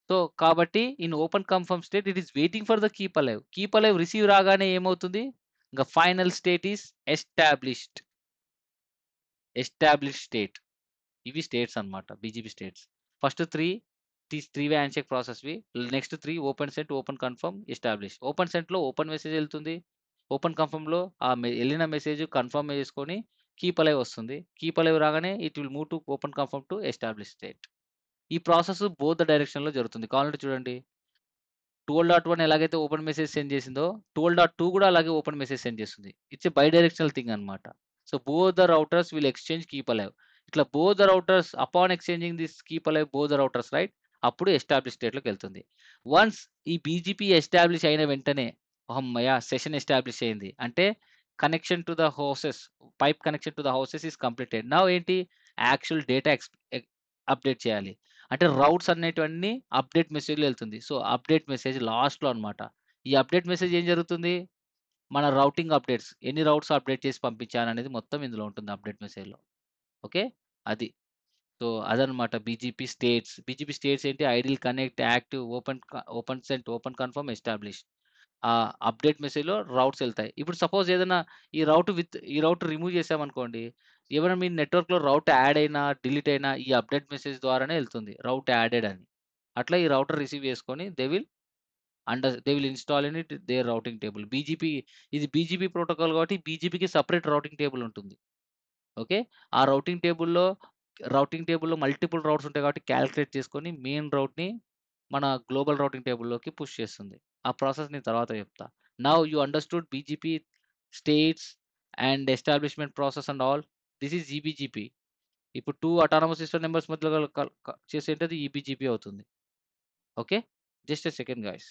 సో కాబట్టి in open confirm state it is waiting for the keep alive. Keep alive receive రాగానే ఏమవుతుంది? ఇంక final state is established. Established state. ఇవి స్టేట్స్ అన్నమాట. BGP states. First 3 way handshake ప్రాసెస్‌వి. Next 3 open sent, open confirm, establish. Open సెంట్‌లో open message ఎళ్తుంది. Open కన్ఫర్మ్‌లో ఎళ్ళిన మెసేజ్ కన్ఫర్మ్ చేసుకొని కీప్ అలైవ్ వస్తుంది. కీప్ అలైవ్ రాగానే it will move to open confirm to establish state. ఈ ప్రాసెస్ బోత్ ద డైరెక్షన్‌లో జరుగుతుంది. కావాలంటే చూడండి. 12.1 ఎలాగైతే ఓపెన్ మెసేజ్ సెండ్ చేసిందో 12.2 కూడా అలాగే ఓపెన్ మెసేజ్ సెండ్ చేస్తుంది. It's a bidirectional thing అన్నమాట. So both the routers will exchange keep alive. ఇట్లా both the routers upon exchanging this keep alive both the routers right అప్పుడు establish స్టేట్‌లోకెళ్తుంది. Once ఈ BGP establish అయిన వెంటనే హమ్మయ్య! Session establish అయింది. అంటే connection to the houses pipe connection to the houses is completed. Now ఏంటి? యాక్చువల్ డేటా అప్డేట్ చేయాలి. అంటే రౌట్స్ అనేటివన్నీ అప్డేట్ మెసేజ్‌లో ఎళ్తుంది. సో, అప్డేట్ మెసేజ్ లాస్ట్‌లో అన్నమాట. ఈ అప్డేట్ మెసేజ్ ఏం జరుగుతుంది? మన రౌటింగ్ అప్డేట్స్. ఎన్ని రౌట్స్ అప్డేట్ చేసి పంపించాననేది మొత్తం ఇందులో ఉంటుంది అప్డేట్ మెసేజ్‌లో. ఓకే. అది. సో, అదనమాట బీజీపీ స్టేట్స్. బీజీపీ స్టేట్స్ ఏంటి? Idle, connect, active, open sent, open confirm, establish. Update మెసేజ్‌లో రౌట్స్ ఎళ్తాయి. ఇప్పుడు సపోజ్ ఏదైనా ఈ రౌట్ రిమూవ్ చేసామనుకోండి. ఏమైనా మీ నెట్వర్క్‌లో రౌట్ యాడ్ అయినా, డిలీట్ అయినా ఈ అప్డేట్ మెసేజ్ ద్వారానే ఎళ్తుంది. రౌట్ యాడెడ్ అని. అట్లా ఈ రౌటర్ రిసీవ్ చేసుకొని they will install in it their routing table. ఇది బీజీపీ ప్రోటోకాల్ కాబట్టి బీజీపీకి సెపరేట్ రౌటింగ్ టేబుల్ ఉంటుంది. ఓకే. ఆ రౌటింగ్ టేబుల్‌లో మల్టిపుల్ రౌట్స్ ఉంటాయి కాబట్టి కాలిక్యులేట్ చేసుకొని మెయిన్ రౌట్‌ని మన గ్లోబల్ రౌటింగ్ టేబుల్‌లోకి పుష్ చేస్తుంది. ఆ ప్రాసెస్ నేను తర్వాత చెప్తా. Now you understood BGP states and establishment process and all. This is eBGP. ఇప్పుడు 2 అటానమస్ సిస్టమ్ నంబర్స్ మధ్యలో గల చేసేటది ఈబీజీపీ అవుతుంది. Okay. Just a second guys.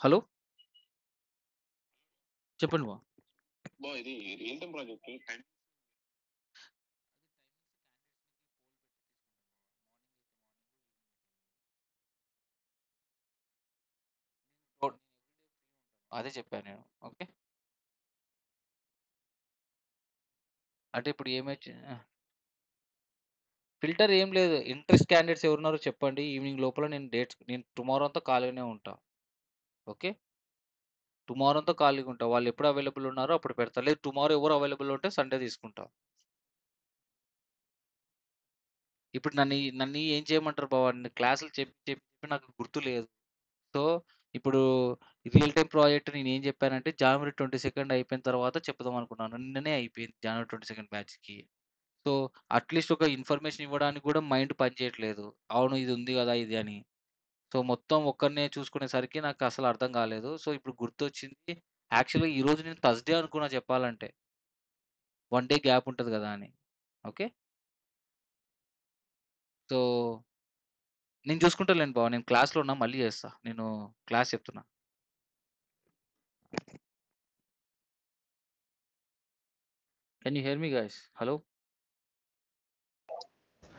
Hello. చెప్పండి బా. ఇది రియల్ టైమ్ ప్రాజెక్ట్ టైం అదే చెప్పాను నేను. ఓకే. అంటే ఇప్పుడు ఫిల్టర్ ఏం లేదు. ఇంట్రెస్ట్ క్యాండిడేట్స్ ఎవరున్నారో చెప్పండి. ఈవినింగ్ లోపల నేను టుమారో అంతా ఖాళీగానే ఉంటా. ఓకే. టుమారో అంతా ఖాళీగా ఉంటా. వాళ్ళు ఎప్పుడు అవైలబుల్ ఉన్నారో అప్పుడు పెడతా. లేదు టుమారో ఎవరు అవైలబుల్ ఉంటే సండే తీసుకుంటా. ఇప్పుడు నన్ను ఏం చేయమంటారు బావ? క్లాసులు చెప్పి నాకు గుర్తు లేదు. సో, ఇప్పుడు రియల్ టైమ్ ప్రాజెక్ట్ నేనేం చెప్పానంటే జనవరి 22 అయిపోయిన తర్వాత చెప్దాం అనుకున్నాను. నిన్ననే అయిపోయింది జనవరి 22 బ్యాచ్‌కి. సో, అట్‌లీస్ట్ ఒక ఇన్ఫర్మేషన్ ఇవ్వడానికి కూడా మైండ్ పనిచేయట్లేదు. అవును ఇది ఉంది గదా! ఇది అని. సో, మొత్తం ఒక్కడినే చూసుకునేసరికి నాకు అసలు అర్థం కాలేదు. సో, ఇప్పుడు గుర్తొచ్చింది. యాక్చువల్‌గా ఈరోజు నేను థర్స్‌డే అనుకున్నా చెప్పాలంటే. 1 డే గ్యాప్ ఉంటది గదా! అని. ఓకే. సో, నేను చూసుకుంటాలేండి బావ. నేను క్లాస్‌లో ఉన్నా మళ్ళీ చేస్తా. నేను క్లాస్ చెప్తున్నా. Can you hear me, guys? Hello?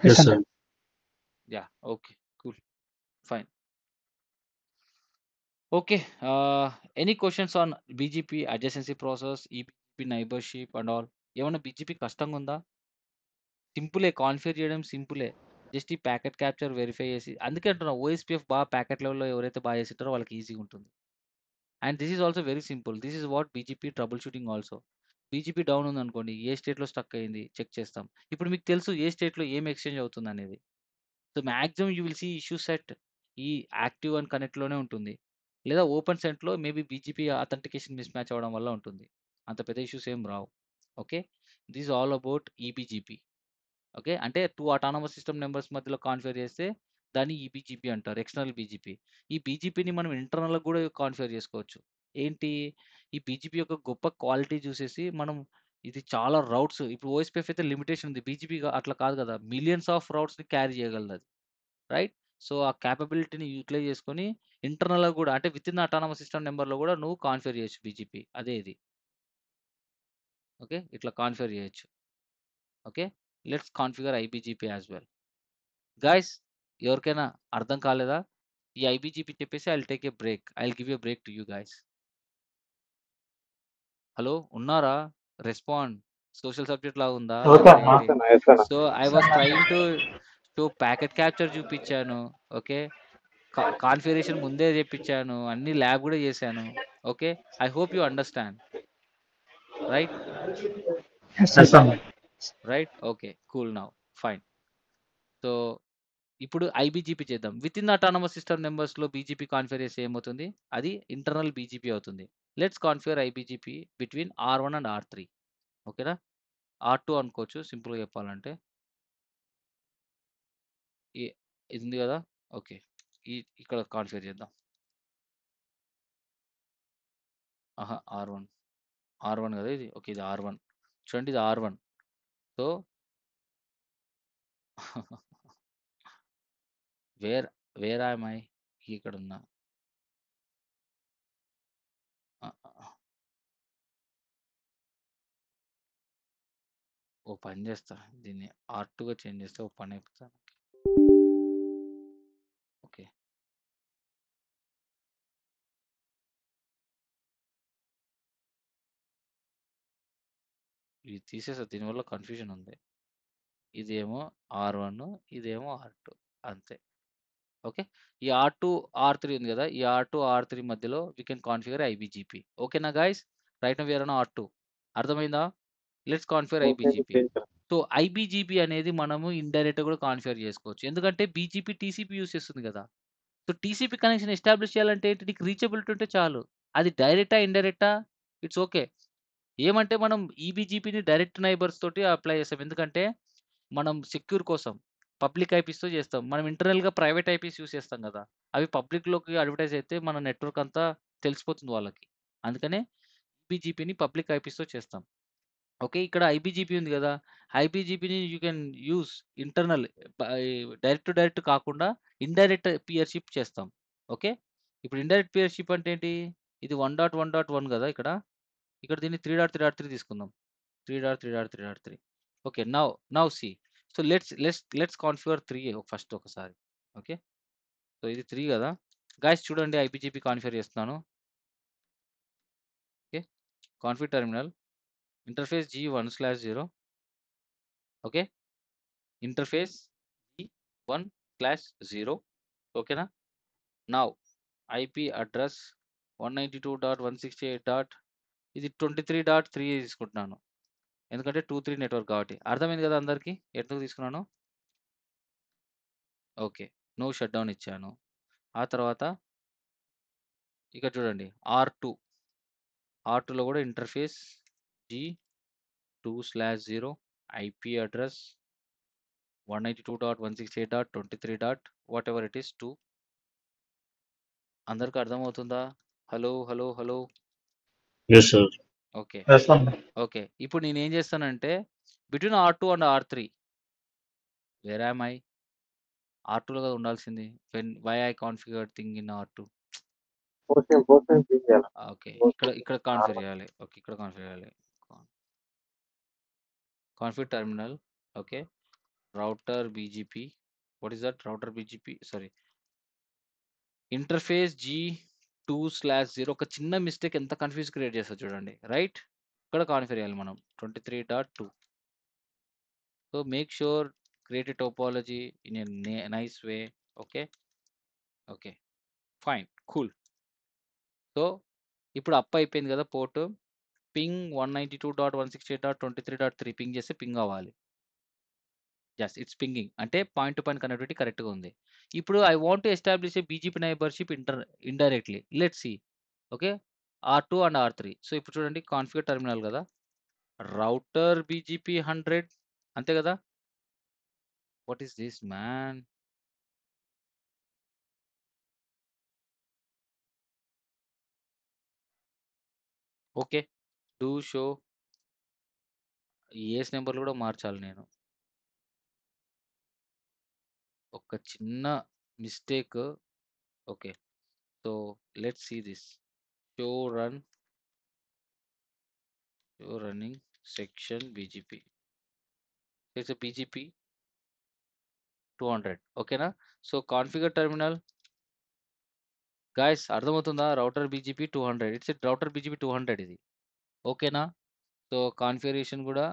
Yes, Yes, sir. Yeah. Okay. Cool. Fine. Okay. Any questions on BGP adjacency process, EBGP neighborship and all? ఏమన్నా BGP కష్టంగా ఉందా? సింపులే కాన్ఫిగర్ చేయడం సింపులే. జస్ట్ ఈ ప్యాకెట్ క్యాప్చర్ వెరిఫై చేసి అందుకే అంటున్నా ఓఎస్పీఎఫ్ బాగా ప్యాకెట్ లెవెల్‌లో ఎవరైతే బాగా చేసింటారో వాళ్ళకి ఈజీగా ఉంటుంది. And this is also very simple. This is what BGP trouble shooting also. BGP down ఉందనుకోండి, ఏ స్టేట్‌లో స్టక్ అయింది చెక్ చేస్తాం. ఇప్పుడు మీకు తెలుసు ఏ స్టేట్‌లో ఏం ఎక్స్‌చేంజ్ అవుతుందనేది. So, maximum you will see issue set ఈ యాక్టివ్ అండ్ కనెక్ట్‌లోనే ఉంటుంది. లేదా ఓపెన్ సెంట్‌లో maybe BGP authentication mismatch అవ్వడం వల్ల ఉంటుంది. అంత పెద్ద ఇష్యూస్ ఏం రావు. Okay. This all about eBGP. Okay. అంటే 2 అటానమస్ సిస్టమ్ నంబర్స్ మధ్యలో కాన్ఫిగర్ చేస్తే దాన్ని ఈబీజీపీ అంటారు. External BGP. ఈ బీజీపీని మనం ఇంటర్నల్‌గా కూడా కాన్ఫిగర్ చేసుకోవచ్చు. ఏంటి? ఈ బీజీపీ యొక్క గొప్ప క్వాలిటీ చూసేసి మనం ఇది చాలా రౌట్స్ ఇప్పుడు ఓఎస్పీఎఫ్ అయితే లిమిటేషన్ ఉంది. బీజీపీ అట్లా కాదు కదా! మిలియన్స్ ఆఫ్ రౌట్స్‌ని క్యారీ చేయగలదది. రైట్? సో, ఆ కేపబిలిటీని యూటిలైజ్ చేసుకొని ఇంటర్నల్‌గా కూడా అంటే వితిన్ అటానమస్ సిస్టమ్ నంబర్‌లో కూడా నువ్వు కాన్ఫిగర్ చేయొచ్చు బీజీపీ. అదే ఇది. ఓకే. ఇట్లా కాన్ఫిగర్ చేయొచ్చు. Okay. Let's configure iBGP as well. Guys ఎవరికైనా అర్థం కాలేదా? ఈ ఐబీజీపీ చెప్పేసి I will take a break. I will give a break to you guys. Hello ఉన్నారా? రెస్పాండ్. సోషల్ సబ్జెక్ట్ లాగా ఉందా? ఓకే లేకపోతే అన్న. ఏంటి? So, I was trying to packet capture చూపించాను. ఓకే. కాన్ఫిగరేషన్ ముందే చెప్పించాను. అన్ని ల్యాబ్ కూడా చేశాను. Okay. I hope you understand. Right? yes, Yes, sir. అన్న. Right? Okay. Cool now. Fine. So, ఇప్పుడు ఐబీజీపీ చేద్దాం. వితిన్ అటానమస్ సిస్టమ్ నంబర్స్‌లో బీజీపీ కాన్ఫిగర్ చేస్తే ఏమవుతుంది? అది ఇంటర్నల్ బీజీపీ అవుతుంది. Let's configure iBGP between R1 and R3. ఓకేనా? R2 అనుకోవచ్చు సింపుల్‌గా చెప్పాలంటే. ఈ ఇది ఉంది కదా! ఓకే. ఇక్కడ కాన్ఫిగర్ చేద్దాం. ఆహా! R1 కదా ఇది. ఓకే. ఇది R1. చూడండి ఇది R1. So where where am I? ఇక్కడున్నా. ఆహ్, ఓ పని చేస్తా. దీన్ని R2గా చేంజ్ చేస్తే ఓ పని అయిపోతది. ఓకే. ఇది తీసేసా. దీనివల్ల కన్‌ఫ్యూజన్ ఉంది. ఇదేమో R1 ఇదేమో R2 అంతే. ఓకే. ఈ R2, R3 ఉంది కదా! ఈ R2, R3 మధ్యలో వి కెన్ కాన్ఫిగర్ ఐబీజీపీ. ఓకేనా guys? Right now we are on R2. అర్థమైందా? Let's configure iBGP. So, iBGP అనేది మనము ఇండైరెక్ట్‌గా కూడా కాన్ఫిగర్ చేసుకోవచ్చు. ఎందుకంటే బీజీపీ టీసీపీ యూజ్ చేస్తుంది కదా! సో, టీసీపీ కనెక్షన్ ఎస్టాబ్లిష్ చేయాలంటే ఏంటి? నీకు రీచబిలిటీ ఉంటే చాలు. అది డైరెక్టా? ఇండైరెక్టా? It's okay. ఏమంటే మనం ఈబీజీపీని డైరెక్ట్ నైబర్స్ తోటి అప్లై చేస్తాం. ఎందుకంటే మనం సెక్యూర్ కోసం పబ్లిక్ ఐపీస్‌తో చేస్తాం. మనం ఇంటర్నల్‌గా ప్రైవేట్ ఐపీస్ యూజ్ చేస్తాం కదా! అవి పబ్లిక్‌లోకి అడ్వర్టైజ్ అయితే మన నెట్వర్క్ అంతా తెలిసిపోతుంది వాళ్ళకి. అందుకనే ఈబీజీపీని పబ్లిక్ ఐపీస్‌తో చేస్తాం. ఓకే. ఇక్కడ ఐబీజీపీ ఉంది కదా! ఐబీజీపీని you can use internal direct to direct కాకుండా ఇండైరెక్ట్ పియర్‌షిప్ చేస్తాం. ఓకే. ఇప్పుడు ఇండైరెక్ట్ పియర్‌షిప్ అంటే ఏంటి? ఇది 1.1.1 కదా ఇక్కడ. ఇక్కడ దీన్ని 3.3.3 తీసుకుందాం. 3.3.3.3 okay. Now see. So, let's configure 3 first ఒకసారి. ఓకే. సో, ఇది 3 కదా! గైస్ చూడండి ఐబీజీపీ కాన్ఫిగర్ చేస్తున్నాను. Okay. Config terminal interface G1/0 okay. Interface G1/0 ఓకేనా? Now IP address 192.168. ఇది 23.3 తీసుకుంటున్నాను. ఎందుకంటే 2, 3 నెట్వర్క్ కాబట్టి. అర్థమైంది కదా అందరికి? ఎందుకు తీసుకున్నానో? ఓకే. నో షట్‌డౌన్ ఇచ్చాను. ఆ తర్వాత ఇక్కడ చూడండి R2. R2లో కూడా interface G2/0 IP address 192.168.23. Whatever it is 2. అందరికి అర్థమవుతుందా? Hello, hello, hello. Yes, sir. Okay. Yes, అన్న. ఓకే. ఇప్పుడు నేనేం చేస్తానంటే between R2 and R3 where am I? R2లో కదా ఉండాల్సింది. Why I configured thing in R2? Okay. ఇక్కడ కాన్ఫిగర్ చేయాలి. ఓకే. ఇక్కడ కాన్ఫిగర్ చేయాలి. Config terminal. Okay. Router BGP. What is that? Router BGP sorry. Interface G2/0 ఒక చిన్న మిస్టేక్ ఎంత కన్‌ఫ్యూజ్ క్రియేట్ చేస్తదో చూడండి. రైట్? ఇక్కడ కాన్ఫిగర్ చేయాలి మనం 23.2. So make sure create a topology in a nice way. Okay. Okay. Fine. Cool. So ఇప్పుడు up అయిపోయింది కదా పోర్ట్. పింగ్ 192.168.23.3 పింగ్ చేస్తే పింగ్ అవ్వాలి. యెస్. It's pinging. అంటే పాయింట్ టు పాయింట్ కనెక్టివిటీ కరెక్ట్‌గా ఉంది. ఇప్పుడు I want to establish a BGP neighborship ఇండైరెక్ట్‌లీ. Let's see. Okay. R2 and R3. So ఇప్పుడు చూడండి కాన్ఫిగర్ టెర్మినల్ కదా! రౌటర్ బీజీపీ 100 అంతే కదా! What is this man? Okay. Do show AS నంబర్‌లు కూడా మార్చాలి నేను. ఒక చిన్న mistake. Okay. So let's see this. Show running section BGP. It's a BGP 200 ఓకేనా? సో కాన్ఫిగర్ టెర్మినల్ గైస్ అర్థమవుతుందా? Router BGP 200. It's a router BGP 200 ఇది. ఓకేనా? సో కాన్ఫిగరేషన్ కూడా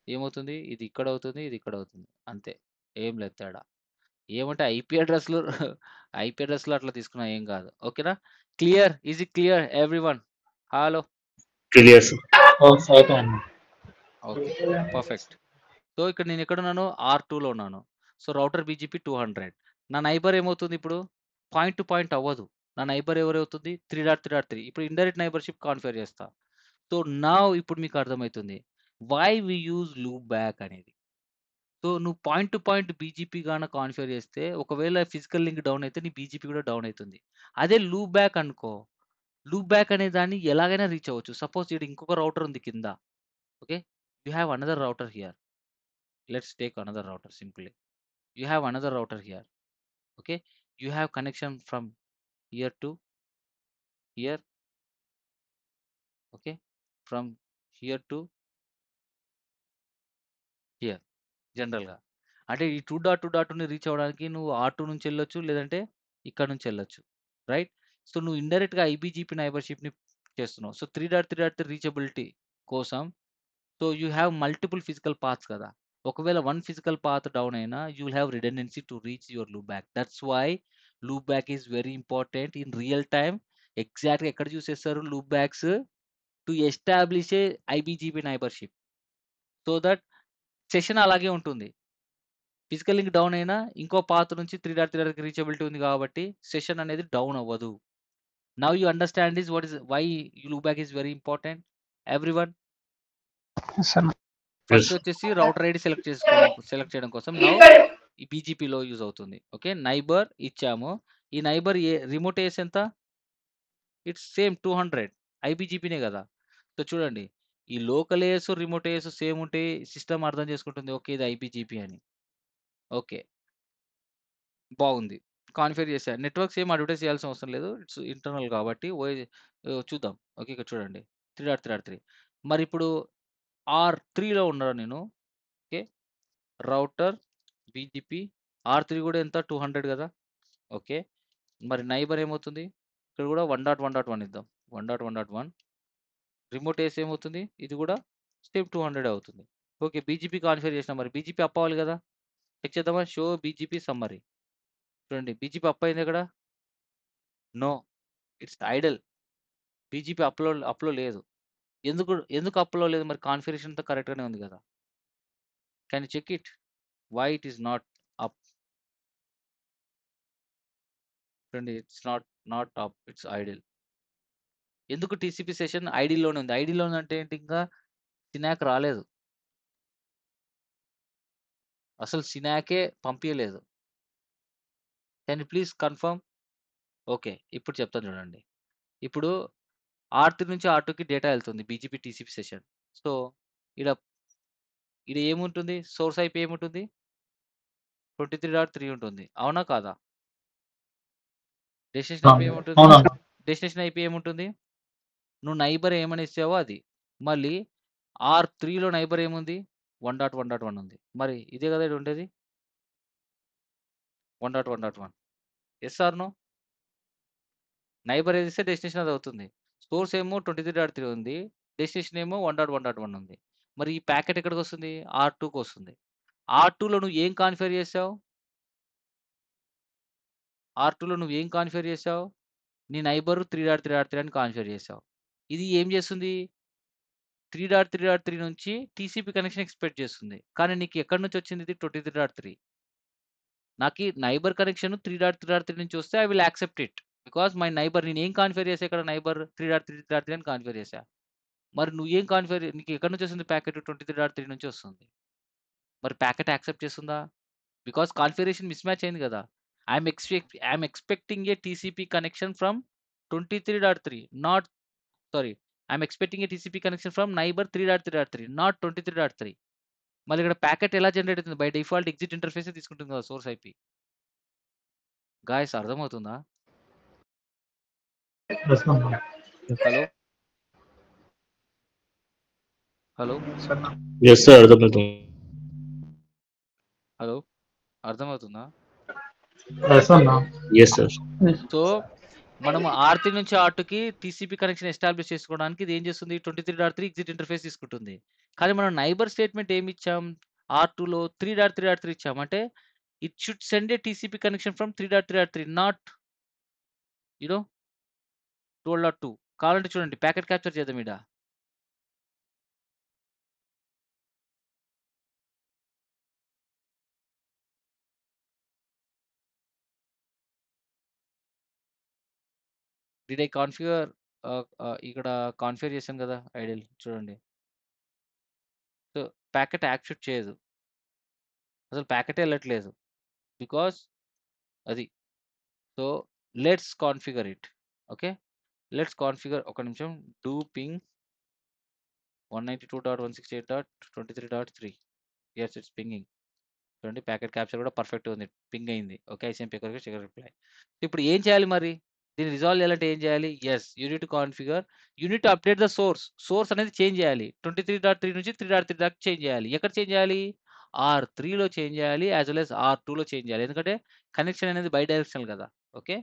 ఏమవుతుంది? ఇది ఇక్కడ అవుతుంది. ఇది ఇక్కడ అవుతుంది. అంతే. ఏం లేదు తేడా. ఏమంటే ఐపీ అడ్రెస్‌లు ఐపీ అడ్రెస్‌లు అట్లా తీసుకున్నా ఏం కాదు. ఓకేనా? Clear? Is it clear everyone? Hello. Clear, sir. Okay అన్న. ఓకే. పర్ఫెక్ట్. సో ఇక్కడ నేను ఎక్కడున్నాను? R2లో ఉన్నాను. So router BGP 200. నా నైబర్ ఏమవుతుంది ఇప్పుడు? పాయింట్ టు పాయింట్ అవ్వదు. నా నైబర్ ఎవరవుతుంది? 3.3.3. ఇప్పుడు ఇండైరెక్ట్ నైబర్‌షిప్ కాన్ఫిగర్ చేస్తా. సో నౌ ఇప్పుడు మీకు అర్థమవుతుంది. Why we use loopback అనేది. సో నువ్వు పాయింట్ టు పాయింట్ బీజీపీ గాన కాన్ఫిగర్ చేస్తే ఒకవేళ ఫిజికల్ లింక్ డౌన్ అయితే నీ బీజీపీ కూడా డౌన్ అవుతుంది. అదే లూప్ బ్యాక్ అనుకో. లూప్ బ్యాక్ అనే దాన్ని ఎలాగైనా రీచ్ అవ్వచ్చు. సపోజ్ ఈడ ఇంకొక రౌటర్ ఉంది కింద. Okay. You have another router here. Let's take another router simply. You have another router here. Okay. You have connection from here to here. Okay. From here to here. జనరల్‌గా. అంటే ఈ 2.2.2ని reach అవ్వడానికి నువ్వు R2 నుంచి వెళ్ళొచ్చు. లేదంటే ఇక్కడ నుంచి వెళ్ళొచ్చు. రైట్? సో నువ్వు ఇండైరెక్ట్‌గా ఐబీజీపీ నైబర్‌షిప్‌ని చేస్తున్నావు. సో 3.3.3 రీచబిలిటీ కోసం so you have multiple physical paths కదా! ఒకవేళ వన్ ఫిజికల్ పాత్ డౌన్ అయినా you will have redundancy to reach your loopback. That's why loopback is very important in real time. ఎగ్జాక్ట్‌గా ఎక్కడ use చేస్తారు loopbacks? To establish a iBGP neighborship. So that session అలాగే ఉంటుంది. Physical link down అయినా ఇంకో path నుంచి 3.3కి reachability ఉంది కాబట్టి సెషన్ అనేది డౌన్ అవ్వదు. Now you understand this what is why loopback is very important everyone. Yes అన్న. Yes, first sir. వచ్చేసి రౌటర్ ఐడి సెలెక్ట్ చేయడం కోసం నౌ ఈ బీజీపీలో యూజ్ అవుతుంది. ఓకే. నైబర్ ఇచ్చాము. ఈ నైబర్ రిమోట్ ఏస్ ఎంత? It's same 200. ఐబీజీపీనే కదా! సో చూడండి. ఈ local AS, remote AS same ఉంటే సిస్టమ్ అర్థం చేసుకుంటుంది. ఓకే. ఇది ఐబీజీపీ అని. ఓకే. బాగుంది. కాన్ఫిగర్ చేశా. నెట్వర్క్స్ ఏం అడ్వర్టైజ్ చేయాల్సిన అవసరం లేదు. ఇట్స్ ఇంటర్నల్ కాబట్టి చూద్దాం. ఓకే. ఇక్కడ చూడండి. 3.3.3 మరి ఇప్పుడు R3లో ఉన్నాను నేను. ఓకే. రౌటర్ బీజీపీ R3 కూడా ఎంత 200 కదా! ఓకే. మరి నైబర్ ఏమవుతుంది? ఇక్కడ కూడా 1.1.1 ఇద్దాం. 1.1.1 రిమోట్ ఏస్ ఏమవుతుంది? ఇది కూడా సేమ్ 200 అవుతుంది. ఓకే. బీజీపీ కాన్ఫిగర్ చేసినా మరి బీజీపీ అప్ అవ్వాలి కదా! చెక్ చేద్దామా? Show BGP summary. చూడండి బీజీపీ అప్ అయిందా ఇక్కడ? నో. It's idle. బీజీపీ అప్‌లో లేదు. ఎందుకు అప్‌లో లేదు? మరి కాన్ఫిగరేషన్ అంతా కరెక్ట్‌గానే ఉంది కదా! Can you check it? Why it is not up? చూడండి it's not up. It's idle. ఎందుకు టీసీపీ సెషన్ ఐడీలోనే ఉంది. ఐడీలో ఉందంటే ఏంటి ఇంకా సినాక్ రాలేదు. అసలు సినాకే పంపియలేదు. Can you please confirm? Okay. ఇప్పుడు చెప్తాను చూడండి. ఇప్పుడు R3 నుంచి R2కి డేటా ఎళ్తుంది బీజీపీ టీసీపీ సెషన్. సో ఈడ ఈడ ఏముంటుంది? సోర్స్ ఐపీ ఏముంటుంది? 23.3 ఉంటుంది. అవునా కాదా? డెస్టినేషన్ ఐపీ ఏముంటుంది? అవునవును. డెస్టినేషన్ ఐపీ ఏముంటుంది? నువ్వు నైబర్ ఏమని ఇచ్చావో అది. మళ్ళీ R3లో నైబర్ ఏముంది? 1.1.1 ఉంది. మరి ఇదే కదా ఇక్కడ ఉండేది? 1.1.1 యెస్ ఆర్ నో? నైబర్ ఏది ఇస్తే డెస్టినేషన్ అది అవుతుంది. సోర్స్ ఏమో 23.3 ఉంది. డెస్టినేషన్ ఏమో 1.1.1 ఉంది. మరి ఈ ప్యాకెట్ ఎక్కడికొస్తుంది? R2కొస్తుంది. R2లో నువ్వు ఏం కాన్ఫిగర్ చేసావు? R2లో నువ్వు ఏం కాన్ఫిగర్ చేసావు? నీ నైబర్ 3.3.3 అని కాన్ఫిగర్ చేసావు. ఇది ఏం చేస్తుంది? 3.3.3 నుంచి టీసీపీ కనెక్షన్ ఎక్స్‌పెక్ట్ చేస్తుంది. కానీ నీకు ఎక్కడి నుంచి వచ్చింది ఇది 23.3? నాకి నైబర్ కనెక్షన్ 3.3.3 నుంచి వస్తే I will accept it. Because my neighbour నేనేం కాన్ఫిగర్ చేశా ఇక్కడ నైబర్ 3.3.3 అని కాన్ఫిగర్ చేశా. మరి నువ్వేం కాన్ఫిగర్ నీకు ఎక్కడి నుంచి వస్తుంది ప్యాకెట్ 23.3 నుంచి వస్తుంది. మరి ప్యాకెట్ యాక్సెప్ట్ చేస్తుందా? బికాజ్ కాన్ఫిగరేషన్ మిస్ మ్యాచ్ అయింది కదా! I'm expecting a TCP connection from 23.3 not sorry I'm expecting a TCP connection from neighbour 3.3.3 not 23.3. మళ్ళీ ఇక్కడ ప్యాకెట్ ఎలా జనరేట్ అవుతుంది? బై డిఫాల్ట్ ఎగ్జిట్ ఇంటర్ఫేసే తీసుకుంటుంది కదా సోర్స్ ఐపీ. గాయ్స్ అర్థమవుతుందా? Yes, ma'am. Hello? Hello? Sir నా ఎస్ సార్ అర్థమవుతుంది. హలో? అర్థమవుతుందా? Yes, ma'am. Yes sir. So, మనము R3 నుంచి R2కి టీసీపీ కనెక్షన్ ఎస్టాబ్లిష్ చేసుకోవడానికి ఇది ఏం చేస్తుంది? 23.3 ఎగ్జిట్ ఇంటర్ఫేస్ తీసుకుంటుంది. కానీ మనం నైబర్ స్టేట్మెంట్ ఏమి ఇచ్చాం? R2లో 3.3.3 ఇచ్చాం. అంటే it should send A TCP connection from 3.3.3 not you know 12.2. కావాలంటే చూడండి ప్యాకెట్ క్యాప్చర్ చేద్దాం ఈడ. డిడ్ ఐ కాన్ఫిగర్ ఇక్కడ కాన్ఫిగర్ చేశాను కదా ఐడియల్ చూడండి. సో, ప్యాకెట్ యాక్సెప్ట్ చేయదు. అసలు ప్యాకెటే వెళ్ళట్లేదు. బికాజ్ అది. So, let's configure it. Okay. Let's configure ఒక నిమిషం do ping 192.168.23.3 yes it's pinging. చూడండి ప్యాకెట్ క్యాప్చర్ కూడా పర్ఫెక్ట్ ఉంది. పింగ్ అయింది. ఓకే. ఐసీఎంపీ కొరకు చెక్ రిప్లై. ఇప్పుడు ఏం చేయాలి మరి? దీన్ని రిజాల్వ్ చేయాలంటే ఏం చేయాలి? Yes you need to configure you need to update the source. Source అనేది చేంజ్ చేయాలి. 23.3 నుంచి 3.3 దాకా చేంజ్ చేయాలి. ఎక్కడ చేంజ్ చేయాలి? R3లో చేంజ్ చేయాలి. యాస్ వెల్ యాస్ R2లో చేంజ్ చేయాలి. ఎందుకంటే కనెక్షన్ అనేది బై డైరెక్షనల్ కదా! Okay.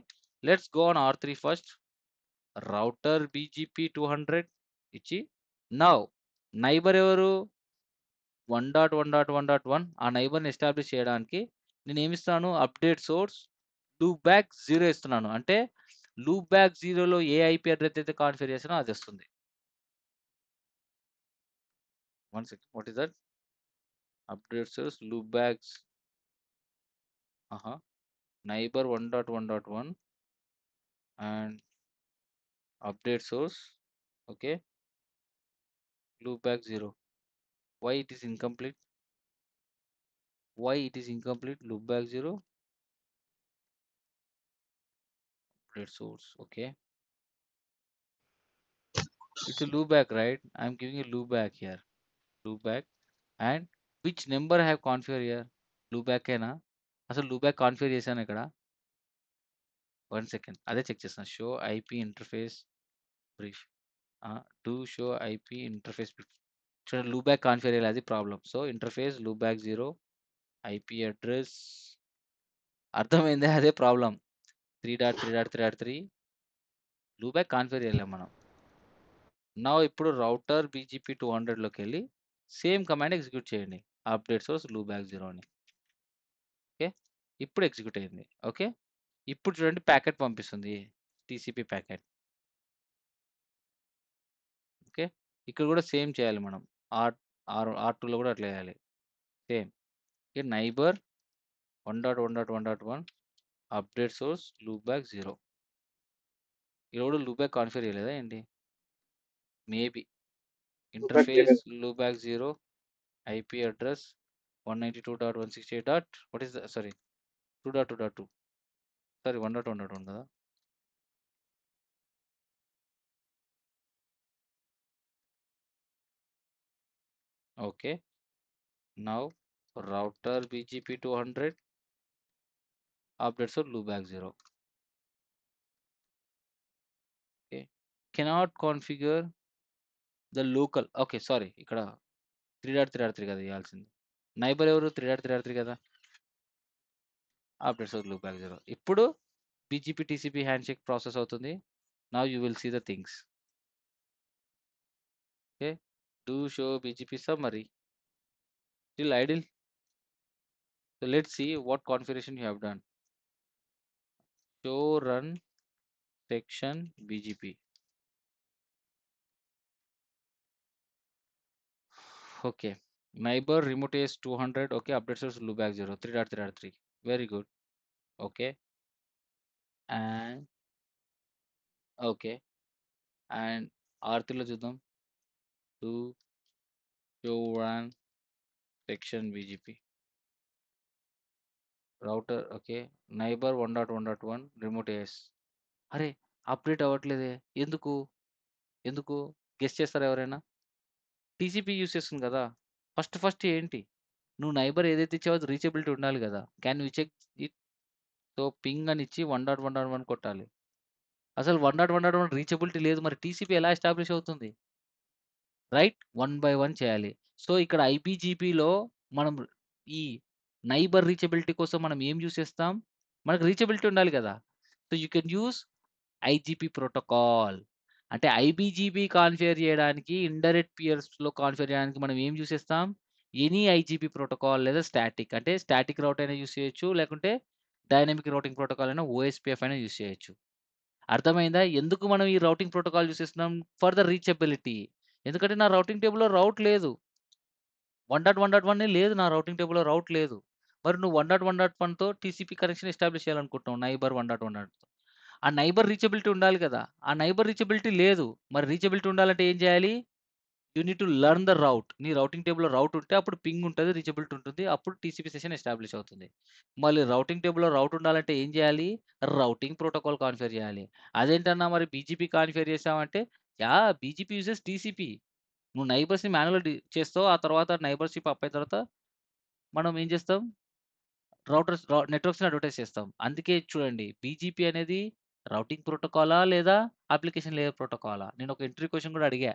Let's go on R3 first. Router BGP 200 ఇచ్చి నౌ నైబర్ ఎవరు? 1.1.1.1 ఆ నైబర్‌ని ఎస్టాబ్లిష్ చేయడానికి నేనేమిస్తాను? అప్డేట్ సోర్స్ లూప్ బ్యాక్ 0 ఇస్తున్నాను. అంటే లూప్ బ్యాక్ 0లో ఏ ఐపీ అడ్రెస్ అయితే కాన్ఫిగర్ చేశానో అది వస్తుంది. One second what is that? Update source loopbacks neighbour 1.1.1 and update source okay loopback 0. Why it is incomplete? Why it is incomplete? Loop back 0. Update source. Okay. It's a loop back, right? I'm giving a loop back here. Loop back. And which number I have configured here? Loop back ఏనా? అసలు loop back configure చేశాను ఇక్కడ. 1 second. అదే check చేస్తాను. Show IP interface brief. Do show IP interface brief. చూడండి loop back configure చేయాలి అది problem. So interface loop back 0 IP address అర్థమైందే అదే ప్రాబ్లం. 3.3.3.3 loop back configure చేయలేం మనం. నౌ ఇప్పుడు రౌటర్ BGP 200లోకి వెళ్ళి సేమ్ కమాండ్ ఎగ్జిక్యూట్ చేయండి. అప్డేట్ సోర్స్ లూప్ బ్యాక్ 0 అని. ఓకే. ఇప్పుడు ఎగ్జిక్యూట్ అయింది. ఓకే. ఇప్పుడు చూడండి ప్యాకెట్ పంపిస్తుంది. TCP packet. ఓకే. ఇక్కడ కూడా సేమ్ చేయాలి మనం. R2లో కూడా అట్లా చేయాలి. Same. Okay. Neighbour 1.1.1.1 update source loopback 0. ఇక్కడ కూడా లూప్ బ్యాక్ కాన్ఫిగర్ చేయలేదా ఏంటి? Maybe. Interface loop back 0 IP address 192.168. what is the sorry 2.2.2 sorry 1.1.1 కదా. Okay. Now router BGP 200 updates loopback 0. Cannot configure the local. Okay, sorry, ఇక్కడ 3.3.3 కదా ఇవ్వాల్సింది. Neighbour ఎవరు? 3.3.3 కదా. Updates loopback 0. ఇప్పుడు BGP TCP handshake process అవుతుంది. Now you will see the things. Okay, do show BGP summary. Still idle. So let's see what configuration you have done. Show run section BGP. Okay, neighbor remote is 200. Okay, update source loopback 0, 3.3.3. Very good. Okay, and okay, and R3 లో చూద్దాం. Do show run section BGP. Router, okay, neighbor 1.1.1 remote AS. అరే, update అవ్వట్లేదే, ఎందుకు? ఎందుకు guess చేస్తారా ఎవరైనా? TCP use చేస్తుంది కదా. First ఏంటి, నువ్వు నైబర్ ఏదైతే ఇచ్చావో అది రీచబిలిటీ ఉండాలి కదా. Can you check it? So ping అని ఇచ్చి 1.1.1 కొట్టాలి. అసలు 1.1.1 రీచబిలిటీ లేదు, మరి టీసీపీ ఎలా ఎస్టాబ్లిష్ అవుతుంది? రైట్, 1 by 1 చేయాలి. సో ఇక్కడ ఐపీజీపీలో మనం ఈ నైబర్ రీచబిలిటీ కోసం మనం ఏం యూస్ చేస్తాం? మనకు రీచబిలిటీ ఉండాలి కదా. So you can use IGP protocol. అంటే ఐబీజీపీ కాన్ఫిగర్ చేయడానికి, ఇండైరెక్ట్ పియర్స్లో కాన్ఫిగర్ చేయడానికి మనం ఏం యూస్ చేస్తాం? ఎనీ ఐజీపీ ప్రోటోకాల్ లేదా స్టాటిక్, అంటే స్టాటిక్ రౌట్ అయినా యూస్ చేయొచ్చు, లేకుంటే డైనమిక్ రౌటింగ్ ప్రోటోకాల్ అయినా, ఓఎస్పీఎఫ్ అయినా యూస్ చేయొచ్చు. అర్థమైందా? ఎందుకు మనం ఈ రౌటింగ్ ప్రోటోకాల్ యూస్ చేస్తున్నాం? For the reachability. ఎందుకంటే నా రౌటింగ్ టేబుల్లో రౌట్ లేదు, 1.1.1 లేదు, నా రౌటింగ్ టేబుల్లో రౌట్ లేదు. మరి నువ్వు 1.1.1తో టీసీపీ కనెక్షన్ ఎస్టాబ్లిష్ చేయాలనుకుంటున్నావు నైబర్ 1.1.1తో. ఆ నైబర్ రీచబిలిటీ ఉండాలి కదా. ఆ నైబర్ రీచబిలిటీ లేదు. మరి రీచబిలిటీ ఉండాలంటే ఏం చేయాలి? You need to learn the route. నీ రౌటింగ్ టేబుల్లో రౌట్ ఉంటే అప్పుడు పింగ్ ఉంటుంది, రీచబిలిటీ ఉంటుంది, అప్పుడు టీసీపీ సెషన్ ఎస్టాబ్లిష్ అవుతుంది. మళ్ళీ రౌటింగ్ టేబుల్లో రౌట్ ఉండాలంటే ఏం చేయాలి? రౌటింగ్ ప్రోటోకాల్ కాన్ఫిగర్ చేయాలి. అదేంటన్నా మరి బీజీపీ కాన్ఫిగర్ చేసామంటే, బీజీపీ యూజెస్ టీసీపీ. నువ్వు నైబర్స్ని మాన్యువల్ చేస్తావు, ఆ తర్వాత నైబర్షిప్ అప్ అయిన తర్వాత మనం ఏం చేస్తాం? రౌటర్స్ నెట్వర్క్స్ని అడ్వర్టైజ్ చేస్తాం. అందుకే చూడండి, బీజీపీ అనేది రౌటింగ్ ప్రోటోకాలా లేదా అప్లికేషన్ లేయర్ ప్రోటోకాలా? నేను ఒక ఇంటర్వ్యూ క్వశ్చన్ కూడా అడిగా.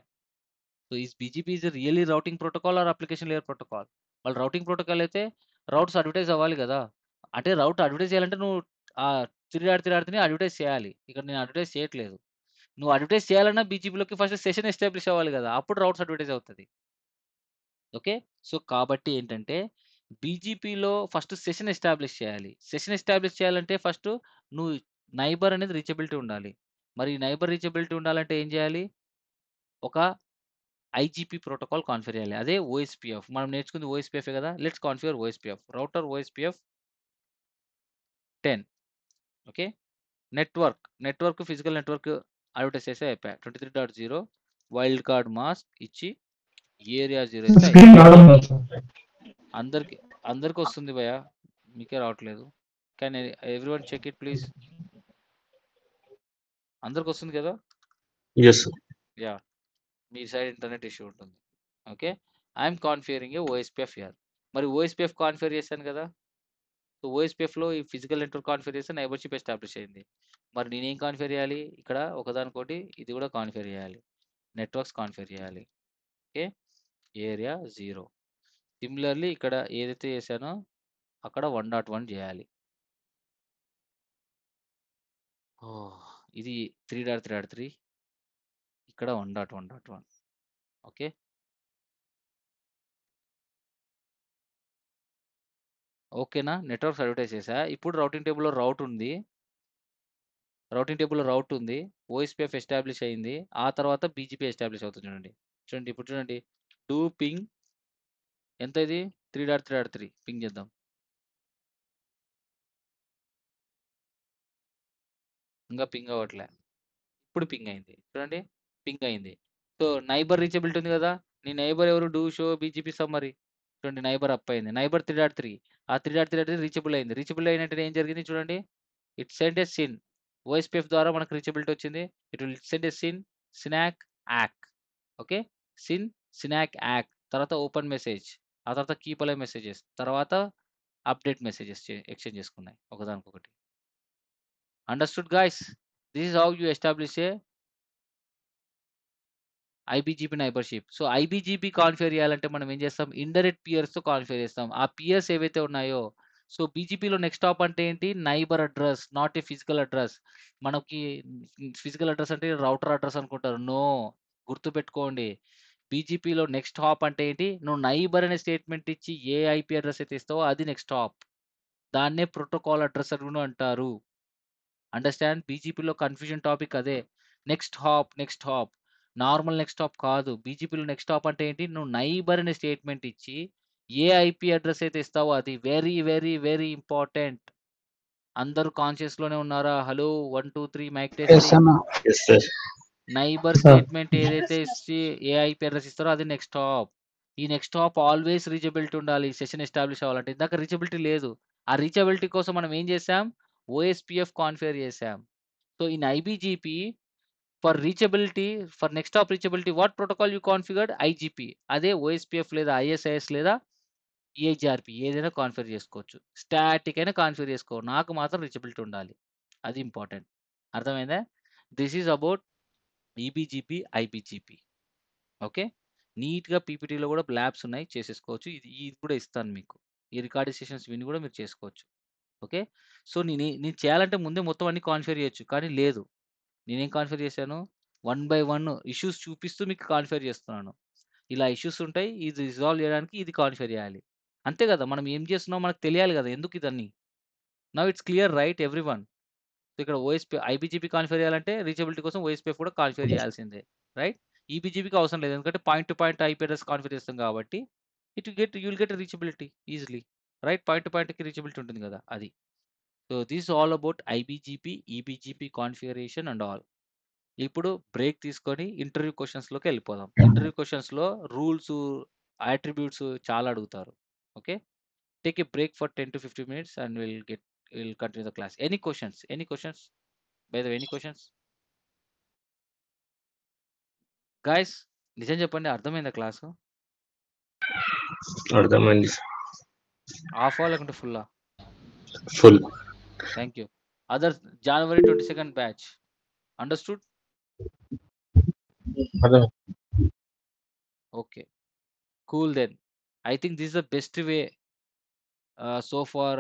So is BGP is really routing protocol or application layer protocol? వాళ్ళు రౌటింగ్ ప్రోటోకాల్ అయితే రౌట్స్ అడ్వర్టైజ్ అవ్వాలి కదా. అంటే రౌట్ అడ్వర్టైజ్ చేయాలంటే నువ్వు ఆ తిరిగాడిని అడ్వర్టైజ్ చేయాలి. ఇక్కడ నేను అడ్వర్టైజ్ చేయట్లేదు. నువ్వు అడ్వర్టైజ్ చేయాలన్నా బీజీపీలోకి ఫస్ట్ సెషన్ ఎస్టాబ్లిష్ అవ్వాలి కదా, అప్పుడు రౌట్స్ అడ్వర్టైజ్ అవుతుంది. ఓకే, సో కాబట్టి ఏంటంటే బీజీపీలో ఫస్ట్ సెషన్ ఎస్టాబ్లిష్ చేయాలి. సెషన్ ఎస్టాబ్లిష్ చేయాలంటే ఫస్ట్ నువ్వు నైబర్ అనేది రీచబిలిటీ ఉండాలి. మరి నైబర్ రీచబిలిటీ ఉండాలంటే ఏం చేయాలి? ఒక ఐజీపీ ప్రోటోకాల్ కాన్ఫిగర్ చేయాలి. అదే ఓఎస్పీఎఫ్. మనం నేర్చుకుంది ఓఎస్పీఎఫ్ కదా. Let's configure ఓఎస్పీఎఫ్. Router ఓఎస్పీఎఫ్ 10. Okay, network physical network advertise చేస్తే అయిపోయా. 23.0 వైల్డ్ కార్డ్ మాస్క్ ఇచ్చి ఏరియా 0 ఇస్తే అయిపోయింది. స్క్రీన్ రావడం సార్. అందరికి వస్తుంది భయ, మీకే రావట్లేదు. కానీ ఎవ్రీవన్ చెక్ ఇట్ ప్లీజ్. అందరికి వస్తుంది కదా? Yes, sir. యా, మీ సైడ్ ఇంటర్నెట్ ఇష్యూ ఉంటుంది. Okay, I'm configuring a OSPF here. మరి ఓఎస్పీఎఫ్ కాన్ఫిగర్ చేశాను కదా. సో ఓఎస్పీఎఫ్లో ఈ ఫిజికల్ నెట్వర్క్ కాన్ఫిగర్ చేస్తే నైబర్షిప్ ఎస్టాబ్లిష్ అయింది. మరి నేనేం కాన్ఫిగర్ చేయాలి? ఇక్కడ ఒకదానికోటి ఇది కూడా కాన్ఫిగర్ చేయాలి, నెట్వర్క్స్ కాన్ఫిగర్ చేయాలి. Okay, area 0. సిమిలర్లీ ఇక్కడ ఏదైతే చేశానో అక్కడ 1.1 చేయాలి. ఇది 3.3.3, ఇక్కడ 1.1.1. ఓకే, ఓకేనా? నెట్వర్క్స్ అడ్వర్టైజ్ చేసా. ఇప్పుడు రౌటింగ్ టేబుల్లో రౌట్ ఉంది, ఓఎస్పీఎఫ్ ఎస్టాబ్లిష్ అయింది, ఆ తర్వాత బీజీపీ ఎస్టాబ్లిష్ అవుతుంది. చూడండి ఇప్పుడు చూడండి, డూ పింగ్ ఎంత ఇది? 3.3.3 పింగ్ చేద్దాం. ఇంకా పింగ్ అవ్వట్లే. ఇప్పుడు పింగ్ అయింది, చూడండి పింగ్ అయింది. సో నైబర్ రీచబిలిటీ ఉంది కదా. నీ నైబర్ ఎవరు? Do show BGP summary. చూడండి నైబర్ అప్ అయింది, నైబర్ 3.3. ఆ 3.3 రీచబుల్ అయింది. రీచబుల్ అయినట్టు ఏం జరిగింది చూడండి, it send a syn. OSPF ద్వారా మనకు రీచబిలిటీ వచ్చింది. It will send a syn ack ack. Okay, syn ack ack తర్వాత ఓపెన్ మెసేజ్, ఆ తర్వాత కీప్ అలైవ్ మెసేజెస్, తర్వాత అప్డేట్ మెసేజెస్ ఎక్స్చేంజ్ చేసుకున్నాయి ఒకదానికొకటి. Understood guys? This is how you establish a iBGP neighborship. So iBGP configure చేయాలంటే మనం ఏం చేస్తాం, ఇండైరెక్ట్ పియర్స్తో కాన్ఫిగర్ చేస్తాం. ఆ పియర్స్ ఏవైతే ఉన్నాయో, సో బీజీపీలో నెక్స్ట్ టాప్ అంటే ఏంటి, neighbour address, not a physical address. మనకి ఫిజికల్ అడ్రస్ అంటే రౌటర్ అడ్రస్ అనుకుంటారు. నో, గుర్తుపెట్టుకోండి, బీజీపీలో నెక్స్ట్ హాప్ అంటే ఏంటి, నువ్వు నైబర్ అనే స్టేట్మెంట్ ఇచ్చి ఏ ఐపీ అడ్రస్ అయితే ఇస్తావో అది నెక్స్ట్ హాప్. దాన్నే ప్రోటోకాల్ అడ్రస్ అని కూడా అంటారు. అండర్స్టాండ్, బీజీపీలో కన్ఫ్యూజన్ టాపిక్ అదే. Next hop normal next hop కాదు. బీజీపీలో నెక్స్ట్ హాప్ అంటే ఏంటి, నువ్వు నైబర్ అనే స్టేట్మెంట్ ఇచ్చి ఏ ఐపీ అడ్రస్ అయితే ఇస్తావో అది. Very very very important. అందరూ కాన్షియస్ లోనే ఉన్నారా? Hello 1 2 3 mike yes testing. అన్న. Yes, sir. Neighbour Sir. Statement ఏదైతే ఇచ్చి ఏ ఐపీ అడ్రస్ ఇస్తారో అది నెక్స్ట్ హాప్. ఈ నెక్స్ట్ హాప్ ఆల్వేస్ రీచబిలిటీ ఉండాలి సెషన్ ఎస్టాబ్లిష్ అవ్వాలంటే. ఇందాక రీచబిలిటీ లేదు. ఆ రీచబిలిటీ కోసం మనం ఏం చేసాం, ఓఎస్పిఎఫ్ కాన్ఫిగర్ చేసాం. So in iBGP for reachability, for next hop reachability, what protocol you configured, IGP. అదే ఓఎస్పిఎఫ్ లేదా ఐఎస్ఐఎస్ లేదా ఈహెచ్ఆర్పి ఏదైనా కాన్ఫిగర్ చేసుకోవచ్చు. స్టాటిక్ అయినా కాన్ఫిగర్ చేసుకో, నాకు మాత్రం రీచబిలిటీ ఉండాలి. అది ఇంపార్టెంట్. అర్థమైందా? This is about eBGP iBGP. Okay, నీట్గా పీపీటీలో కూడా ల్యాబ్స్ ఉన్నాయి, చేసేసుకోవచ్చు. ఇది కూడా ఇస్తాను మీకు. ఈ రికార్డింగ్ సెషన్స్ విని కూడా మీరు చేసుకోవచ్చు. ఓకే, సో నేను చేయాలంటే ముందే మొత్తం అన్ని కాన్ఫిగర్ చేయొచ్చు, కానీ లేదు. నేనేం కాన్ఫిగర్ చేశాను, 1 by 1 ఇష్యూస్ చూపిస్తూ మీకు కాన్ఫిగర్ చేస్తున్నాను. ఇలా ఇష్యూస్ ఉంటాయి, ఇది రిజాల్వ్ చేయడానికి ఇది కాన్ఫిగర్ చేయాలి. అంతే కదా, మనం ఏం చేస్తున్నామో మనకు తెలియాలి కదా ఎందుకు ఇదన్నీ. Now it's clear right everyone. So ఇక్కడ ఓఎస్పీ ఐబీజీపీ కాన్ఫిగర్ చేయాలంటే రీచబిలిటీ కోసం ఓఎస్పీఎఫ్ కూడా కాన్ఫిగర్ చేయాల్సిందే, రైట్? ఈబీజీపీకి అవసరం లేదు, ఎందుకంటే point to point IP address configure చేస్తాం కాబట్టి you will get reachability easily, right? Point to పాయింట్కి రీచబిలిటీ ఉంటుంది కదా, అది. So this all about iBGP eBGP configuration and all. ఇప్పుడు బ్రేక్ తీసుకొని ఇంటర్వ్యూ క్వశ్చన్స్లోకి వెళ్ళిపోదాం. ఇంటర్వ్యూ క్వశ్చన్స్లో రూల్స్, అట్రిబ్యూట్స్ చాలా అడుగుతారు. Okay, take a break for 10 to 15 minutes and we'll continue the class. Any questions by the way, any questions guys? నిజం చెప్పండి, అర్థమైందా క్లాసు? అర్థమైంది హాఫ్ లేకుంటే ఫుల్లా? Full. Thank you. Other January 22nd batch understood? అర్థం. Okay, cool then. I think this is the best way so far.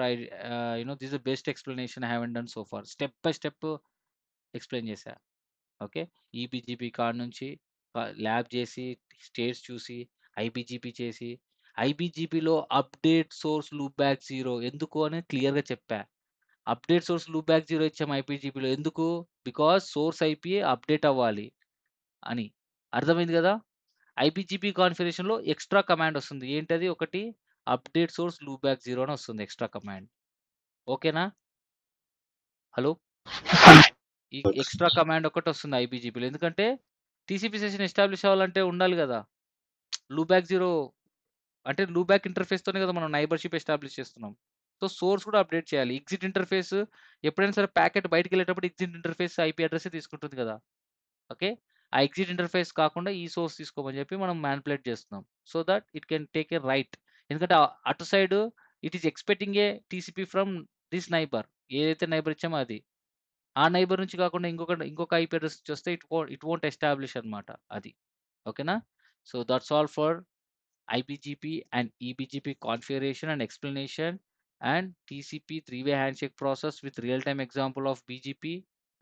This is the best explanation I haven't done so far. Step by step explain చేశా. Okay, ఈబీజీపీ కాడ నుంచి lab చేసి, states చూసి, ఐబీజీపీ చేసి, ఐబీజీపీలో update source loopback 0 ఎందుకు అని క్లియర్గా చెప్పా. అప్డేట్ సోర్స్ లూప్ బ్యాక్ 0 ఇచ్చాం ఐబీజీపీలో ఎందుకు, బికాస్ సోర్స్ ఐపీ అప్డేట్ అవ్వాలి అని. అర్థమైంది కదా? ఐబీజీపీ కాన్ఫిగరేషన్లో ఎక్స్ట్రా కమాండ్ వస్తుంది. ఏంటది? ఒకటి అప్డేట్ సోర్స్ లూప్ బ్యాక్ 0 అని వస్తుంది ఎక్స్ట్రా కమాండ్. ఓకేనా? హలో, ఈ ఎక్స్ట్రా కమాండ్ ఒకటి వస్తుంది ఐబీజీపీలో, ఎందుకంటే టీసీపీ సెషన్ ఎస్టాబ్లిష్ అవ్వాలంటే ఉండాలి కదా. లూప్ బ్యాక్ 0 అంటే లూప్ బ్యాక్ ఇంటర్ఫేస్తోనే కదా మనం నైబర్షిప్ ఎస్టాబ్లిష్ చేస్తున్నాం. సో సోర్స్ కూడా అప్డేట్ చేయాలి. ఎగ్జిట్ ఇంటర్ఫేస్ ఎప్పుడైనా సరే ప్యాకెట్ బయటకు వెళ్ళేటప్పుడు ఎగ్జిట్ ఇంటర్ఫేస్ ఐపీ అడ్రస్ తీసుకుంటుంది కదా. ఓకే, ఆ ఎగ్జిట్ ఇంటర్ఫేస్ కాకుండా ఈ సోర్స్ తీసుకోమని చెప్పి మనం మ్యానిపులేట్ చేస్తున్నాం, so that it can take a right. ఎందుకంటే అటు side it is expecting a TCP from this neighbour, ఏదైతే నైబర్ ఇచ్చామో అది. ఆ నైబర్ నుంచి కాకుండా ఇంకొక ఐపీ అడ్రస్ నుంచి వస్తే ఇట్ వోంట్ ఎస్టాబ్లిష్ అనమాట, అది. ఓకేనా? So that's all for IBGP and EBGP configuration and explanation and TCP three-way handshake process with real-time example of BGP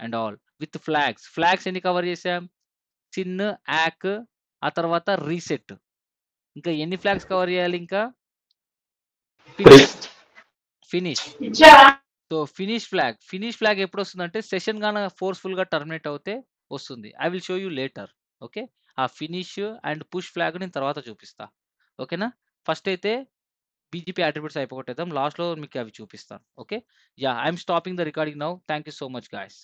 and all with flags. Flags ఎన్ని cover చేసాం? చిన్, యాక్, ఆ తర్వాత రీసెట్. ఇంకా ఎన్ని ఫ్లాగ్స్ కవర్ చేయాలి? ఇంకా ఫినిష్. సో ఫినిష్ ఫ్లాగ్ ఎప్పుడు వస్తుందంటే సెషన్ గాన ఫోర్స్ఫుల్ గా టర్మినేట్ అవుతే వస్తుంది. I will show you later. Okay, ఆ ఫినిష్ అండ్ పుష్ ఫ్లాగ్ నేను తర్వాత చూపిస్తా. ఓకేనా? ఫస్ట్ అయితే బీజీపీ అట్రిబ్యూట్స్ అయిపోగొట్టేద్దాం, లాస్ట్లో మీకు అవి చూపిస్తాను. Okay, yeah, I'm stopping the recording now. Thank you so much guys.